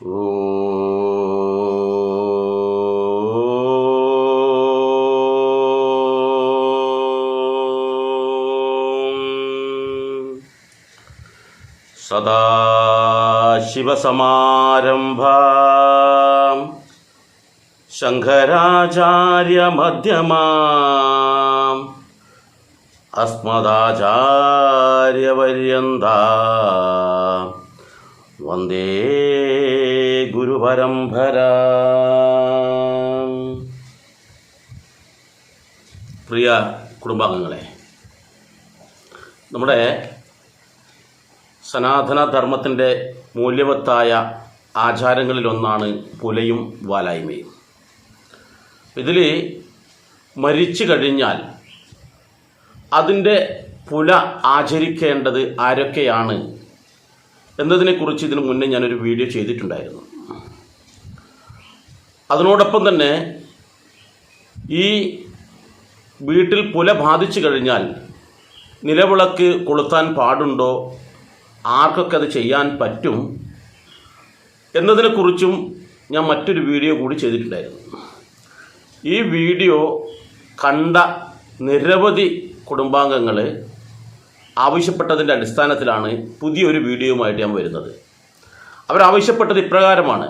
സദാശിവസമാരംഭാം ശങ്കരാചാര്യമധ്യമാം അസ്മദാചാര്യപര്യന്താം വന്ദേ ഗുരുപരമ്പരാം. പ്രിയ കുടുംബാംഗങ്ങളെ, നമ്മുടെ സനാതനധർമ്മത്തിൻ്റെ മൂല്യവത്തായ ആചാരങ്ങളിലൊന്നാണ് പുലയും വാലായ്മയും. ഇതിൽ മരിച്ചു കഴിഞ്ഞാൽ അതിൻ്റെ പുല ആചരിക്കേണ്ടത് ആരൊക്കെയാണ് എന്നതിനെക്കുറിച്ച് ഇതിനു മുന്നേ ഞാനൊരു വീഡിയോ ചെയ്തിട്ടുണ്ടായിരുന്നു. അതിനോടൊപ്പം തന്നെ ഈ വീട്ടിൽ പുല ബാധിച്ചു കഴിഞ്ഞാൽ നിലവിളക്ക് കൊളുത്താൻ പാടുണ്ടോ, ആർക്കൊക്കെ അത് ചെയ്യാൻ പറ്റും എന്നതിനെക്കുറിച്ചും ഞാൻ മറ്റൊരു വീഡിയോ കൂടി ചെയ്തിട്ടുണ്ടായിരുന്നു. ഈ വീഡിയോ കണ്ട നിരവധി കുടുംബാംഗങ്ങൾ ആവശ്യപ്പെട്ടതിൻ്റെ അടിസ്ഥാനത്തിലാണ് പുതിയൊരു വീഡിയോയുമായിട്ട് ഞാൻ വരുന്നത്. അവരാവശ്യപ്പെട്ടത് ഇപ്രകാരമാണ്: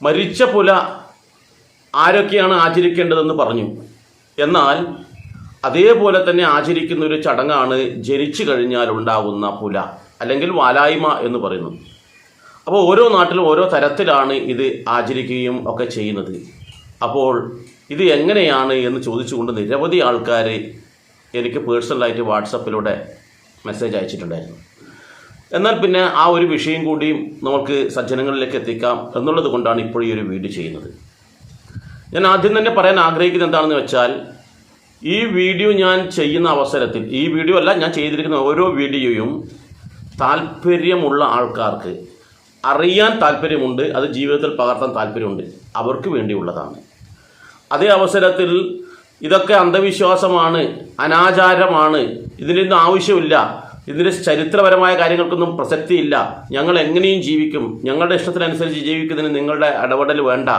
മരിച്ച പുല ആരൊക്കെയാണ് ആചരിക്കേണ്ടതെന്ന് പറഞ്ഞു. എന്നാൽ അതേപോലെ തന്നെ ആചരിക്കുന്ന ഒരു ചടങ്ങാണ് ജനിച്ചു കഴിഞ്ഞാൽ ഉണ്ടാകുന്ന പുല, അല്ലെങ്കിൽ വാലായ്മ എന്ന് പറയുന്നു. അപ്പോൾ ഓരോ നാട്ടിലും ഓരോ തരത്തിലാണ് ഇത് ആചരിക്കുകയും ഒക്കെ ചെയ്യുന്നത്. അപ്പോൾ ഇത് എങ്ങനെയാണ് എന്ന് ചോദിച്ചുകൊണ്ട് നിരവധി ആൾക്കാർ എനിക്ക് പേഴ്സണലായിട്ട് വാട്സപ്പിലൂടെ മെസ്സേജ് അയച്ചിട്ടുണ്ടായിരുന്നു. എന്നാൽ പിന്നെ ആ ഒരു വിഷയം കൂടിയും നമുക്ക് സജ്ജനങ്ങളിലേക്ക് എത്തിക്കാം എന്നുള്ളത് കൊണ്ടാണ് ഇപ്പോൾ ഈ ഒരു വീഡിയോ ചെയ്യുന്നത്. ഞാൻ ആദ്യം തന്നെ പറയാൻ ആഗ്രഹിക്കുന്നത് എന്താണെന്ന് വെച്ചാൽ, ഈ വീഡിയോ ഞാൻ ചെയ്യുന്ന അവസരത്തിൽ, ഈ വീഡിയോ അല്ല, ഞാൻ ചെയ്തിരിക്കുന്ന ഓരോ വീഡിയോയും താല്പര്യമുള്ള ആൾക്കാർക്ക് അറിയാൻ താല്പര്യമുണ്ട്, അത് ജീവിതത്തിൽ പകർത്താൻ താല്പര്യമുണ്ട്, അവർക്ക് വേണ്ടിയുള്ളതാണ്. അതേ അവസരത്തിൽ ഇതൊക്കെ അന്ധവിശ്വാസമാണ്, അനാചാരമാണ്, ഇതിനൊന്നും ആവശ്യമില്ല, ഇതിൻ്റെ ചരിത്രപരമായ കാര്യങ്ങൾക്കൊന്നും പ്രസക്തിയില്ല, ഞങ്ങൾ എങ്ങനെയും ജീവിക്കും, ഞങ്ങളുടെ ഇഷ്ടത്തിനനുസരിച്ച് ജീവിക്കുന്നതിന് നിങ്ങളുടെ ഇടപെടൽ വേണ്ട,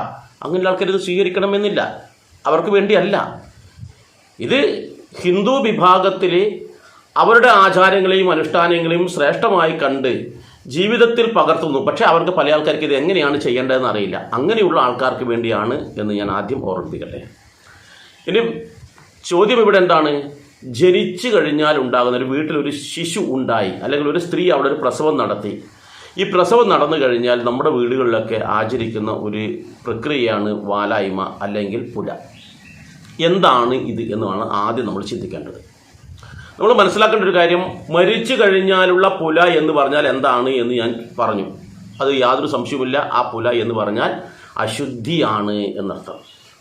അങ്ങനെയുള്ള ആൾക്കാർ ഇത് സ്വീകരിക്കണമെന്നില്ല, അവർക്ക് വേണ്ടിയല്ല. ഇത് ഹിന്ദു വിഭാഗത്തിൽ അവരുടെ ആചാരങ്ങളെയും അനുഷ്ഠാനങ്ങളെയും ശ്രേഷ്ഠമായി കണ്ട് ജീവിതത്തിൽ പകർത്തുന്നു. പക്ഷേ അവർക്ക് പല ആൾക്കാർക്ക് ഇത് എങ്ങനെയാണ് ചെയ്യേണ്ടതെന്ന് അറിയില്ല. അങ്ങനെയുള്ള ആൾക്കാർക്ക് വേണ്ടിയാണ് എന്ന് ഞാൻ ആദ്യം ഓർമ്മിപ്പിക്കട്ടെ. ഇനി ചോദ്യം ഇവിടെ എന്താണ്? ജനിച്ചു കഴിഞ്ഞാൽ ഉണ്ടാകുന്ന ഒരു വീട്ടിലൊരു ശിശു ഉണ്ടായി, അല്ലെങ്കിൽ ഒരു സ്ത്രീ അവിടെ ഒരു പ്രസവം നടത്തി. ഈ പ്രസവം നടന്നു കഴിഞ്ഞാൽ നമ്മുടെ വീടുകളിലൊക്കെ ആചരിക്കുന്ന ഒരു പ്രക്രിയയാണ് വാലായ്മ അല്ലെങ്കിൽ പുല. എന്താണ് ഇത് എന്നാണ് ആദ്യം നമ്മൾ ചിന്തിക്കേണ്ടത്. നമ്മൾ മനസ്സിലാക്കേണ്ട ഒരു കാര്യം, മരിച്ചു കഴിഞ്ഞാലുള്ള പുല എന്ന് പറഞ്ഞാൽ എന്താണ് എന്ന് ഞാൻ പറഞ്ഞു. അത് യാതൊരു സംശയവുമില്ല. ആ പുല എന്ന് പറഞ്ഞാൽ അശുദ്ധിയാണ് എന്നർത്ഥം.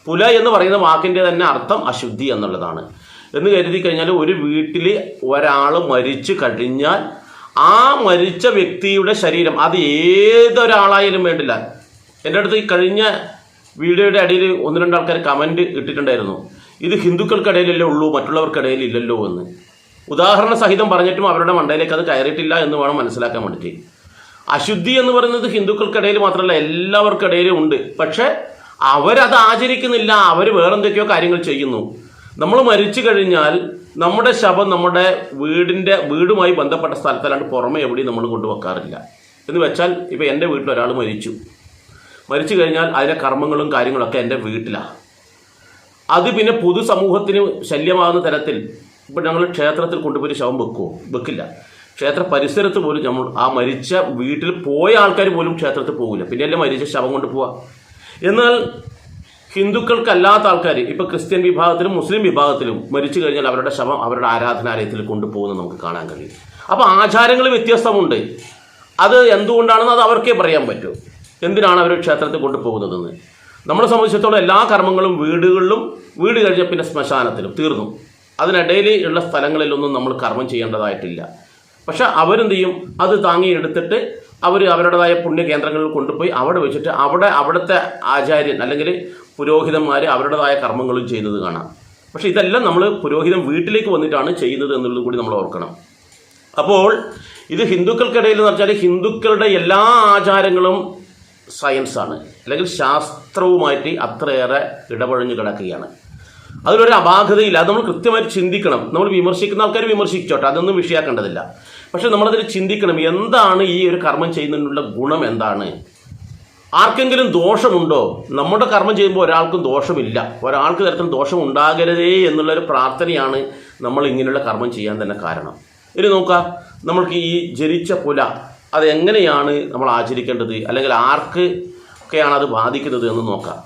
പുല എന്ന് പറയുന്ന വാക്കിൻ്റെ തന്നെ അർത്ഥം അശുദ്ധി എന്നുള്ളതാണ്. എന്ന് കരുതി കഴിഞ്ഞാൽ ഒരു വീട്ടിൽ ഒരാൾ മരിച്ചു കഴിഞ്ഞാൽ ആ മരിച്ച വ്യക്തിയുടെ ശരീരം, അത് ഏതൊരാളായാലും വേണ്ടില്ല. എൻ്റെ അടുത്ത് ഈ കഴിഞ്ഞ വീഡിയോയുടെ അടിയിൽ 1-2 ആൾക്കാർ കമൻറ്റ് ഇട്ടിട്ടുണ്ടായിരുന്നു, ഇത് ഹിന്ദുക്കൾക്കിടയിലല്ലേ ഉള്ളൂ, മറ്റുള്ളവർക്കിടയിൽ ഇല്ലല്ലോ എന്ന്. ഉദാഹരണ സഹിതം പറഞ്ഞിട്ടും അവരുടെ മണ്ടയിലേക്ക് അത് കയറിയിട്ടില്ല എന്ന് വേണം മനസ്സിലാക്കാൻ വേണ്ടിയിട്ട്. അശുദ്ധി എന്ന് പറയുന്നത് ഹിന്ദുക്കൾക്കിടയിൽ മാത്രമല്ല, എല്ലാവർക്കിടയിലും ഉണ്ട്. പക്ഷേ അവരത് ആചരിക്കുന്നില്ല, അവർ വേറെന്തൊക്കെയോ കാര്യങ്ങൾ ചെയ്യുന്നു. നമ്മൾ മരിച്ചു കഴിഞ്ഞാൽ നമ്മുടെ ശവം നമ്മുടെ വീടുമായി ബന്ധപ്പെട്ട സ്ഥലത്തല്ലാണ്ട് പുറമെ എവിടെയും നമ്മൾ കൊണ്ടുവെക്കാറില്ല. എന്ന് വെച്ചാൽ ഇപ്പോൾ എൻ്റെ വീട്ടിൽ ഒരാൾ മരിച്ചു കഴിഞ്ഞാൽ അതിൻ്റെ കർമ്മങ്ങളും കാര്യങ്ങളൊക്കെ എൻ്റെ വീട്ടിലാണ്. അത് പിന്നെ പൊതുസമൂഹത്തിന് ശല്യമാകുന്ന തരത്തിൽ ഇപ്പോൾ ഞങ്ങൾ ക്ഷേത്രത്തിൽ കൊണ്ടുപോയി ശവം വെക്കില്ല. ക്ഷേത്ര പരിസരത്ത് പോലും നമ്മൾ ആ മരിച്ച വീട്ടിൽ പോയ ആൾക്കാർ പോലും ക്ഷേത്രത്തിൽ പോകില്ല, പിന്നെയല്ലേ മരിച്ച ശവം കൊണ്ടുപോവുക. എന്നാൽ ഹിന്ദുക്കൾക്കല്ലാത്ത ആൾക്കാർ, ഇപ്പോൾ ക്രിസ്ത്യൻ വിഭാഗത്തിലും മുസ്ലിം വിഭാഗത്തിലും മരിച്ചു കഴിഞ്ഞാൽ അവരുടെ ശവം അവരുടെ ആരാധനാലയത്തിൽ കൊണ്ടുപോകുന്നത് നമുക്ക് കാണാൻ കഴിയും. അപ്പോൾ ആചാരങ്ങൾ വ്യത്യസ്തമുണ്ട്. അത് എന്തുകൊണ്ടാണെന്ന് അത് അവർക്കേ പറയാൻ പറ്റൂ, എന്തിനാണ് അവർ ക്ഷേത്രത്തിൽ കൊണ്ടുപോകുന്നതെന്ന്. നമ്മളെ സംബന്ധിച്ചിടത്തോളം എല്ലാ കർമ്മങ്ങളും വീടുകളിലും, വീട് കഴിഞ്ഞ പിന്നെ ശ്മശാനത്തിലും തീർന്നു. അതിനിടയിൽ ഉള്ള സ്ഥലങ്ങളിലൊന്നും നമ്മൾ കർമ്മം ചെയ്യേണ്ടതായിട്ടില്ല. പക്ഷെ അവരെന്ത് ചെയ്യും, അത് താങ്ങിയെടുത്തിട്ട് അവർ അവരുടേതായ പുണ്യകേന്ദ്രങ്ങളിൽ കൊണ്ടുപോയി അവിടെ വെച്ചിട്ട് അവിടുത്തെ ആചാര്യൻ അല്ലെങ്കിൽ പുരോഹിതന്മാർ അവരുടേതായ കർമ്മങ്ങളും ചെയ്യുന്നത് കാണാം. പക്ഷേ ഇതെല്ലാം നമ്മൾ പുരോഹിതൻ വീട്ടിലേക്ക് വന്നിട്ടാണ് ചെയ്യുന്നത് എന്നുള്ളത് കൂടി നമ്മൾ ഓർക്കണം. അപ്പോൾ ഇത് ഹിന്ദുക്കൾക്കിടയിൽ എന്ന് വെച്ചാൽ ഹിന്ദുക്കളുടെ എല്ലാ ആചാരങ്ങളും സയൻസാണ്, അല്ലെങ്കിൽ ശാസ്ത്രവുമായിട്ട് അത്രയേറെ ഇടപഴഞ്ഞു കിടക്കുകയാണ്. അതിലൊരു അപാകതയില്ല. അത് നമ്മൾ കൃത്യമായിട്ട് ചിന്തിക്കണം. നമ്മൾ വിമർശിക്കുന്ന ആൾക്കാർ വിമർശിച്ചോട്ടെ, അതൊന്നും വിഷയാക്കേണ്ടതില്ല. പക്ഷെ നമ്മളതിൽ ചിന്തിക്കണം, എന്താണ് ഈ ഒരു കർമ്മം ചെയ്യുന്നതിനുള്ള ഗുണം എന്താണ്? ആർക്കെങ്കിലും ദോഷമുണ്ടോ? നമ്മുടെ കർമ്മം ചെയ്യുമ്പോൾ ഒരാൾക്കും ദോഷമില്ല, ഒരാൾക്ക് തരത്തിൽ ദോഷം ഉണ്ടാകരുതേ എന്നുള്ളൊരു പ്രാർത്ഥനയാണ് നമ്മൾ ഇങ്ങനെയുള്ള കർമ്മം ചെയ്യാൻ തന്നെ കാരണം. ഇനി നോക്കാം, നമ്മൾക്ക് ഈ ജനിച്ച പുല അതെങ്ങനെയാണ് നമ്മൾ ആചരിക്കേണ്ടത്, അല്ലെങ്കിൽ ആർക്കൊക്കെയാണ് അത് ബാധിക്കുന്നത് എന്ന് നോക്കാം.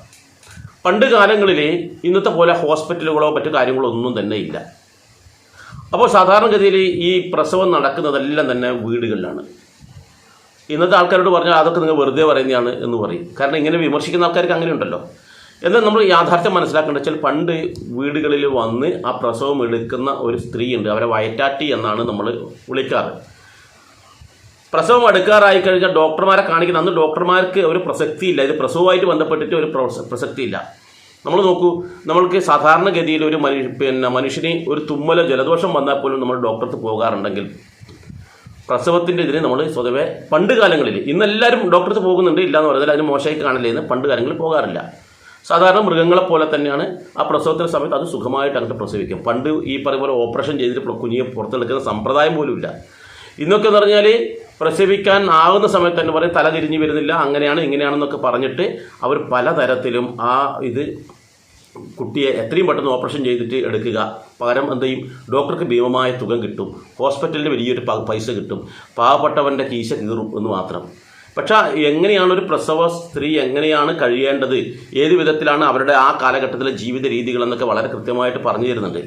പണ്ട് കാലങ്ങളിൽ ഇന്നത്തെ പോലെ ഹോസ്പിറ്റലുകളോ മറ്റു കാര്യങ്ങളോ ഒന്നും തന്നെ ഇല്ല. അപ്പോൾ സാധാരണഗതിയിൽ ഈ പ്രസവം നടക്കുന്നതെല്ലാം തന്നെ വീടുകളിലാണ്. ഇന്നത്തെ ആൾക്കാരോട് പറഞ്ഞാൽ അതൊക്കെ നിങ്ങൾ വെറുതെ പറയുന്നതാണ് എന്ന് പറയും. കാരണം ഇങ്ങനെ വിമർശിക്കുന്ന ആൾക്കാർക്ക് അങ്ങനെ ഉണ്ടല്ലോ. എന്നാൽ നമ്മൾ യാഥാർത്ഥ്യം മനസ്സിലാക്കേണ്ട വെച്ചാൽ പണ്ട് വീടുകളിൽ വന്ന് ആ പ്രസവം എടുക്കുന്ന ഒരു സ്ത്രീ ഉണ്ട്, അവരെ വയറ്റാട്ടി എന്നാണ് നമ്മൾ വിളിക്കാറ്. പ്രസവം എടുക്കാറായി കഴിഞ്ഞാൽ ഡോക്ടർമാരെ കാണിക്കുന്ന അന്ന് ഡോക്ടർമാർക്ക് ഒരു പ്രസക്തിയില്ല, ഇത് പ്രസവമായിട്ട് ബന്ധപ്പെട്ടിട്ട് ഒരു പ്രസക്തിയില്ല. നമ്മൾ നോക്കൂ, നമ്മൾക്ക് സാധാരണഗതിയിൽ ഒരു മനുഷ്യന് ഒരു തുമ്മലോ ജലദോഷം വന്നാൽ പോലും നമ്മൾ ഡോക്ടർക്ക് പോകാറുണ്ടെങ്കിൽ പ്രസവത്തിൻ്റെ ഇതിന് നമ്മൾ സ്വതവേ പണ്ട് കാലങ്ങളിൽ, ഇന്നെല്ലാവരും ഡോക്ടർക്ക് പോകുന്നുണ്ട്, ഇല്ലയെന്ന് പറഞ്ഞാൽ അതിന് മോശമായി കാണില്ലെന്ന് പണ്ട് കാലങ്ങളിൽ പോകാറില്ല. സാധാരണ മൃഗങ്ങളെപ്പോലെ തന്നെയാണ് ആ പ്രസവത്തിൻ്റെ സമയത്ത് അത് സുഖമായിട്ട് അങ്ങോട്ട് പ്രസവിക്കും. പണ്ട് ഈ പറയുമ്പോൾ ഓപ്പറേഷൻ ചെയ്തിട്ട് കുഞ്ഞിയെ പുറത്തെടുക്കുന്ന സമ്പ്രദായം പോലും ഇല്ല. ഇന്നൊക്കെ എന്ന് പറഞ്ഞാൽ പ്രസവിക്കാൻ ആകുന്ന സമയത്ത് തന്നെ പറയും തല തിരിഞ്ഞ് വരുന്നില്ല, അങ്ങനെയാണ് ഇങ്ങനെയാണെന്നൊക്കെ പറഞ്ഞിട്ട് അവർ പലതരത്തിലും ആ ഇത് കുട്ടിയെ എത്രയും പെട്ടെന്ന് ഓപ്പറേഷൻ ചെയ്തിട്ട് എടുക്കുക. പകരം എന്ത് ചെയ്യും, ഡോക്ടർക്ക് ഭീമമായ തുക കിട്ടും, ഹോസ്പിറ്റലിന് വലിയൊരു പൈസ കിട്ടും, പാവപ്പെട്ടവൻ്റെ കീശ കീറും എന്ന് മാത്രം. പക്ഷേ എങ്ങനെയാണ് ഒരു പ്രസവ സ്ത്രീ എങ്ങനെയാണ് കഴിയേണ്ടത്, ഏത് വിധത്തിലാണ് അവരുടെ ആ കാലഘട്ടത്തിലെ ജീവിത രീതികളെന്നൊക്കെ വളരെ കൃത്യമായിട്ട് പറഞ്ഞു തരുന്നുണ്ട്.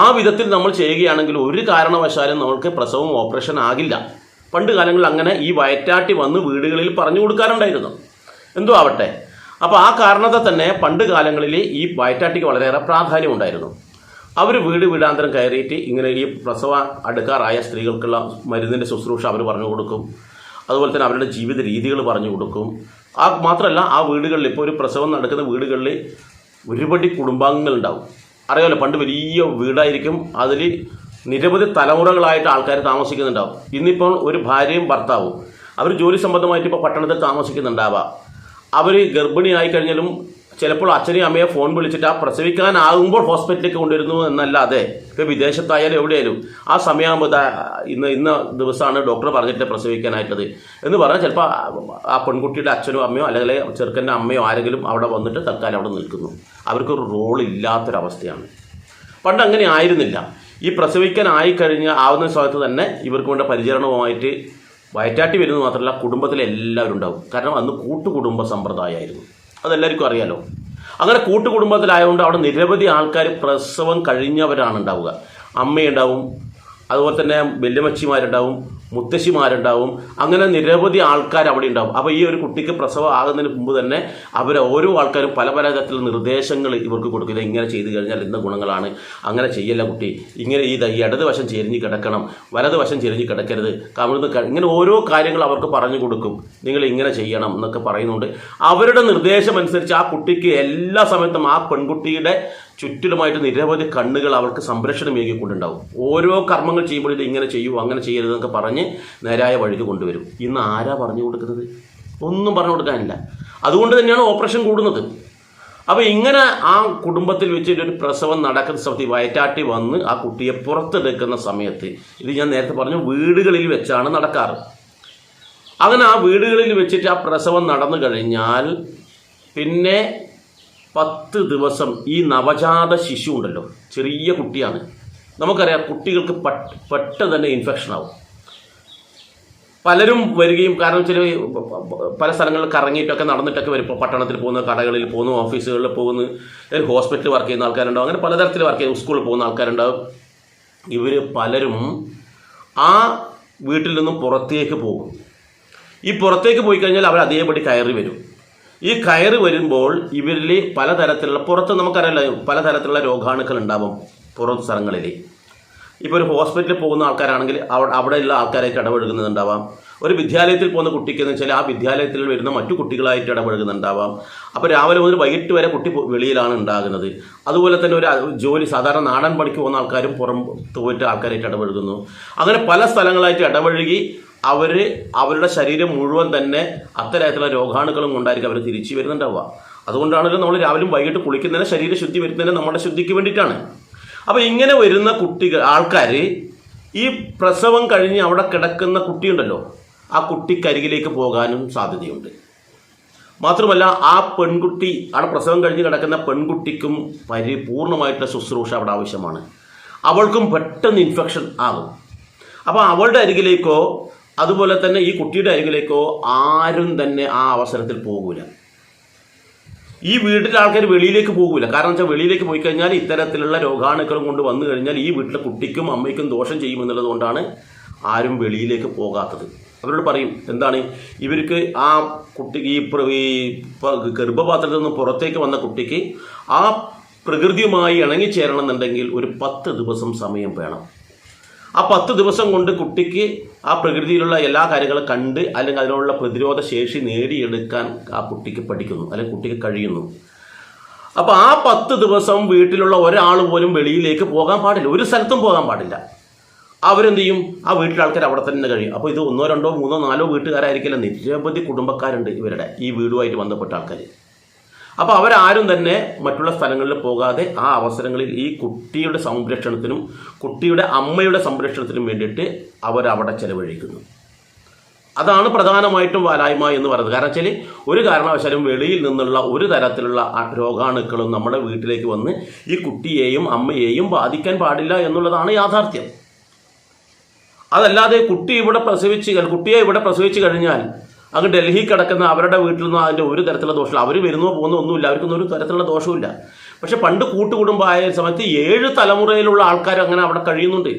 ആ വിധത്തിൽ നമ്മൾ ചെയ്യുകയാണെങ്കിൽ ഒരു കാരണവശാലും നമ്മൾക്ക് പ്രസവം ഓപ്പറേഷൻ ആകില്ല. പണ്ട് കാലങ്ങളിൽ അങ്ങനെ ഈ വയറ്റാട്ടി വന്ന് വീടുകളിൽ പറഞ്ഞു കൊടുക്കാറുണ്ടായിരുന്നു. എന്തോ ആവട്ടെ. അപ്പോൾ ആ കാരണത്തെ തന്നെ പണ്ട് കാലങ്ങളിൽ ഈ വയറ്റാട്ടിക്ക് വളരെയേറെ പ്രാധാന്യമുണ്ടായിരുന്നു. അവർ വീടാന്തരം കയറിയിട്ട് ഇങ്ങനെ ഈ പ്രസവ അടുക്കാറായ സ്ത്രീകൾക്കുള്ള മരുന്നിൻ്റെ ശുശ്രൂഷ അവർ പറഞ്ഞു കൊടുക്കും. അതുപോലെ തന്നെ അവരുടെ ജീവിത രീതികൾ പറഞ്ഞു കൊടുക്കും. മാത്രമല്ല ആ വീടുകളിൽ ഇപ്പോൾ ഒരു പ്രസവം നടക്കുന്ന വീടുകളിൽ ഒരുപടി കുടുംബാംഗങ്ങളുണ്ടാവും. അറിയാമല്ലോ, പണ്ട് വലിയ വീടായിരിക്കും, അതിൽ നിരവധി തലമുറകളായിട്ട് ആൾക്കാർ താമസിക്കുന്നുണ്ടാവും. ഇന്നിപ്പോൾ ഒരു ഭാര്യയും ഭർത്താവും അവർ ജോലി സംബന്ധമായിട്ട് ഇപ്പോൾ പട്ടണത്തിൽ താമസിക്കുന്നുണ്ടാവാം. അവർ ഗർഭിണിയായി കഴിഞ്ഞാലും ചിലപ്പോൾ അച്ഛനെയും അമ്മയെ ഫോൺ വിളിച്ചിട്ട് ആ പ്രസവിക്കാനാകുമ്പോൾ ഹോസ്പിറ്റലിലേക്ക് കൊണ്ടുവരുന്നു എന്നല്ലാതെ, ഇപ്പോൾ വിദേശത്തായാലും എവിടെയായാലും ആ സമയമാകുമ്പോൾ ഇന്ന ദിവസമാണ് ഡോക്ടർ പറഞ്ഞിട്ട് പ്രസവിക്കാനായിട്ടത് എന്ന് പറഞ്ഞാൽ ചിലപ്പോൾ ആ പെൺകുട്ടിയുടെ അച്ഛനോ അമ്മയോ അല്ലെങ്കിൽ ചെറുക്കൻ്റെ അമ്മയോ ആരെങ്കിലും അവിടെ വന്നിട്ട് തൽക്കാലം അവിടെ നിൽക്കുന്നു. അവർക്കൊരു റോൾ ഇല്ലാത്തൊരവസ്ഥയാണ്. പണ്ട് അങ്ങനെ ആയിരുന്നില്ല. ഈ ആവുന്ന സമയത്ത് തന്നെ ഇവർക്ക് വേണ്ട പരിചരണവുമായിട്ട് വയറ്റാട്ടി വരുന്നത് മാത്രമല്ല കുടുംബത്തിലെ എല്ലാവരും ഉണ്ടാവും. കാരണം അന്ന് കൂട്ടുകുടുംബ സമ്പ്രദായമായിരുന്നു, അതെല്ലാവർക്കും അറിയാലോ. അങ്ങനെ കൂട്ടുകുടുംബത്തിലായതുകൊണ്ട് അവിടെ നിരവധി ആൾക്കാർ പ്രസവം കഴിഞ്ഞവരാണ് ഉണ്ടാവുക. അമ്മയുണ്ടാവും, അതുപോലെ തന്നെ വല്യമ്മച്ചിമാരുണ്ടാവും, മുത്തശ്ശിമാരുണ്ടാവും, അങ്ങനെ നിരവധി ആൾക്കാർ അവിടെ ഉണ്ടാവും. അപ്പോൾ ഈ ഒരു കുട്ടിക്ക് പ്രസവം ആകുന്നതിന് മുമ്പ് തന്നെ അവർ ഓരോ ആൾക്കാരും പല തരത്തിലുള്ള നിർദ്ദേശങ്ങൾ ഇവർക്ക് കൊടുക്കുക. ഇങ്ങനെ ചെയ്തു കഴിഞ്ഞാൽ ഇന്ന ഗുണങ്ങളാണ്, അങ്ങനെ ചെയ്യല്ല കുട്ടി, ഇങ്ങനെ ഈ ഇടത് വശം ചെരിഞ്ഞ് കിടക്കണം, വലത് വശം ചെരിഞ്ഞ് കിടക്കരുത്, കമിഴ്ന്ന് ഇങ്ങനെ ഓരോ കാര്യങ്ങൾ അവർക്ക് പറഞ്ഞു കൊടുക്കും. നിങ്ങൾ ഇങ്ങനെ ചെയ്യണം എന്നൊക്കെ പറയുന്നുണ്ട്. അവരുടെ നിർദ്ദേശം അനുസരിച്ച് ആ കുട്ടിക്ക് എല്ലാ സമയത്തും ആ പെൺകുട്ടിയുടെ ചുറ്റിലുമായിട്ട് നിരവധി കണ്ണുകൾ അവർക്ക് സംരക്ഷണം ഏകിക്കൊണ്ടുണ്ടാവും. ഓരോ കർമ്മങ്ങൾ ചെയ്യുമ്പോൾ ഇത് ഇങ്ങനെ ചെയ്യൂ, അങ്ങനെ ചെയ്യരുതെന്നൊക്കെ പറഞ്ഞ് നേരായ വഴിക്ക് കൊണ്ടുവരും. ഇന്ന് ആരാ പറഞ്ഞു കൊടുക്കുന്നത്? ഒന്നും പറഞ്ഞു കൊടുക്കാനില്ല. അതുകൊണ്ട് തന്നെയാണ് ഓപ്പറേഷൻ കൂടുന്നത്. അപ്പോൾ ഇങ്ങനെ ആ കുടുംബത്തിൽ വെച്ചിട്ടൊരു പ്രസവം നടക്കുന്ന സമയത്ത് വയറ്റാട്ടി വന്ന് ആ കുട്ടിയെ പുറത്തെടുക്കുന്ന സമയത്ത്, ഇത് ഞാൻ നേരത്തെ പറഞ്ഞു, വീടുകളിൽ വെച്ചാണ് നടക്കാറ്. അങ്ങനെ ആ വീടുകളിൽ വെച്ചിട്ട് ആ പ്രസവം നടന്നു കഴിഞ്ഞാൽ പിന്നെ 10 ദിവസം ഈ നവജാത ശിശു ഉണ്ടല്ലോ, ചെറിയ കുട്ടിയാണ്. നമുക്കറിയാം കുട്ടികൾക്ക് പെട്ടെന്ന് തന്നെ ഇൻഫെക്ഷൻ ആവും. പലരും വരികയും, കാരണം ചില പല സ്ഥലങ്ങളിൽ കറങ്ങിയിട്ടൊക്കെ നടന്നിട്ടൊക്കെ വരും. ഇപ്പോൾ പട്ടണത്തിൽ പോകുന്ന, കടകളിൽ പോകുന്നു, ഓഫീസുകളിൽ പോകുന്നു, ഹോസ്പിറ്റലിൽ വർക്ക് ചെയ്യുന്ന ആൾക്കാരുണ്ടാവും, അങ്ങനെ പലതരത്തിൽ വർക്ക് ചെയ്യുന്ന, സ്കൂളിൽ പോകുന്ന ആൾക്കാരുണ്ടാവും. ഇവർ പലരും ആ വീട്ടിൽ നിന്നും പുറത്തേക്ക് പോകും. ഈ പുറത്തേക്ക് പോയി കഴിഞ്ഞാൽ അവർ അതേപടി കയറി വരും. ഈ കയറി വരുമ്പോൾ ഇവരിൽ പലതരത്തിലുള്ള, പുറത്ത് നമുക്കറിയാലോ പലതരത്തിലുള്ള രോഗാണുക്കൾ ഉണ്ടാവും പുറത്ത് സ്ഥലങ്ങളിൽ. ഇപ്പോൾ ഒരു ഹോസ്പിറ്റലിൽ പോകുന്ന ആൾക്കാരാണെങ്കിൽ അവിടെയുള്ള ആൾക്കാരായിട്ട് ഇടപഴകുന്നുണ്ടാവാം. ഒരു വിദ്യാലയത്തിൽ പോകുന്ന കുട്ടിക്കെന്ന് വെച്ചാൽ ആ വിദ്യാലയത്തിൽ വരുന്ന മറ്റു കുട്ടികളായിട്ട് ഇടപഴകുന്നുണ്ടാവാം. അപ്പോൾ രാവിലെ മുതൽ വൈകിട്ട് വരെ കുട്ടി വെളിയിലാണ് ഉണ്ടാകുന്നത്. അതുപോലെ തന്നെ ഒരു ജോലി, സാധാരണ നാടൻ പണിക്ക് പോകുന്ന ആൾക്കാരും പുറത്ത് പോയിട്ട് ആൾക്കാരായിട്ട് ഇടപഴകുന്നു. അങ്ങനെ പല സ്ഥലങ്ങളായിട്ട് ഇടപഴകി അവരുടെ ശരീരം മുഴുവൻ തന്നെ അത്തരത്തിലുള്ള രോഗാണുക്കളും കൊണ്ടായിരിക്കും അവർ തിരിച്ചു വരുന്നുണ്ടാവുക. അതുകൊണ്ടാണല്ലോ നമ്മൾ രാവിലെ വൈകിട്ട് കുളിക്കുന്നതിന് ശരീരശുദ്ധി വരുന്നതിന് നമ്മുടെ ശുദ്ധിക്ക് വേണ്ടിയിട്ടാണ്. അപ്പോൾ ഇങ്ങനെ വരുന്ന ആൾക്കാർ ഈ പ്രസവം കഴിഞ്ഞ് അവിടെ കിടക്കുന്ന കുട്ടിയുണ്ടല്ലോ, ആ കുട്ടിക്കരികിലേക്ക് പോകാനും സാധ്യതയുണ്ട്. മാത്രമല്ല ആ പെൺകുട്ടി, അവിടെ പ്രസവം കഴിഞ്ഞ് കിടക്കുന്ന പെൺകുട്ടിക്കും പരിപൂർണമായിട്ടുള്ള ശുശ്രൂഷ അവിടെ ആവശ്യമാണ്. അവൾക്കും പെട്ടെന്ന് ഇൻഫെക്ഷൻ ആകും. അപ്പോൾ അവളുടെ അരികിലേക്കോ അതുപോലെ തന്നെ ഈ കുട്ടിയുടെ അരികിലേക്കോ ആരും തന്നെ ആ അവസരത്തിൽ പോകൂല. ഈ വീട്ടിലെ ആൾക്കാർ വെളിയിലേക്ക് പോകൂല. കാരണം വെച്ചാൽ വെളിയിലേക്ക് പോയി കഴിഞ്ഞാൽ ഇത്തരത്തിലുള്ള രോഗാണുക്കളും കൊണ്ട് വന്നു കഴിഞ്ഞാൽ ഈ വീട്ടിലെ കുട്ടിക്കും അമ്മയ്ക്കും ദോഷം ചെയ്യുമെന്നുള്ളത് കൊണ്ടാണ് ആരും വെളിയിലേക്ക് പോകാത്തത്. അവരോട് പറയും, എന്താണ് ഇവർക്ക് ആ കുട്ടിക്ക് ഈ ഗർഭപാത്രത്തിൽ നിന്ന് പുറത്തേക്ക് വന്ന കുട്ടിക്ക് ആ പ്രകൃതിയുമായി ഇണങ്ങിച്ചേരണം എന്നുണ്ടെങ്കിൽ ഒരു 10 ദിവസം സമയം വേണം. ആ 10 ദിവസം കൊണ്ട് കുട്ടിക്ക് ആ പ്രകൃതിയിലുള്ള എല്ലാ കാര്യങ്ങളും കണ്ട് അല്ലെങ്കിൽ അതിനുള്ള പ്രതിരോധ ശേഷി നേടിയെടുക്കാൻ ആ കുട്ടിക്ക് പഠിക്കുന്നു, അല്ലെങ്കിൽ കുട്ടിക്ക് കഴിയുന്നു. അപ്പോൾ ആ 10 ദിവസം വീട്ടിലുള്ള ഒരാൾ പോലും വെളിയിലേക്ക് പോകാൻ പാടില്ല, ഒരു സ്ഥലത്തും പോകാൻ പാടില്ല. അവരെന്ത് ചെയ്യും? ആ വീട്ടിലെ ആൾക്കാർ അവിടെ തന്നെ കഴിയും. അപ്പോൾ ഇത് 1, 2, 3, 4 വീട്ടുകാരായിരിക്കില്ല, നിരവധി കുടുംബക്കാരുണ്ട് ഇവരുടെ ഈ വീടുമായിട്ട് ബന്ധപ്പെട്ട ആൾക്കാർ. അപ്പോൾ അവരാരും തന്നെ മറ്റുള്ള സ്ഥലങ്ങളിൽ പോകാതെ ആ അവസരങ്ങളിൽ ഈ കുട്ടിയുടെ സംരക്ഷണത്തിനും കുട്ടിയുടെ അമ്മയുടെ സംരക്ഷണത്തിനും വേണ്ടിയിട്ട് അവരവിടെ ചെലവഴിക്കുന്നു. അതാണ് പ്രധാനമായിട്ടും വാലായ്മ എന്ന് പറയുന്നത്. കാരണം വെച്ചാൽ ഒരു കാരണവശാലും വെളിയിൽ നിന്നുള്ള ഒരു തരത്തിലുള്ള രോഗാണുക്കളും നമ്മുടെ വീട്ടിലേക്ക് വന്ന് ഈ കുട്ടിയെയും അമ്മയെയും ബാധിക്കാൻ പാടില്ല എന്നുള്ളതാണ് യാഥാർത്ഥ്യം. അതല്ലാതെ കുട്ടിയെ ഇവിടെ പ്രസവിച്ച് കഴിഞ്ഞാൽ അങ്ങ് ഡൽഹി കിടക്കുന്ന അവരുടെ വീട്ടിൽ നിന്നും അതിൻ്റെ ഒരു തരത്തിലുള്ള ദോഷമില്ല. അവർ വരുന്നോ പോകുന്നോ ഒന്നുമില്ല, അവർക്കൊന്നും ഒരു തരത്തിലുള്ള ദോഷവുമില്ല. പക്ഷെ പണ്ട് കൂട്ടുകുടുംബമായ സമയത്ത് 7 തലമുറയിലുള്ള ആൾക്കാർ അങ്ങനെ അവിടെ കഴിയുന്നുണ്ട്.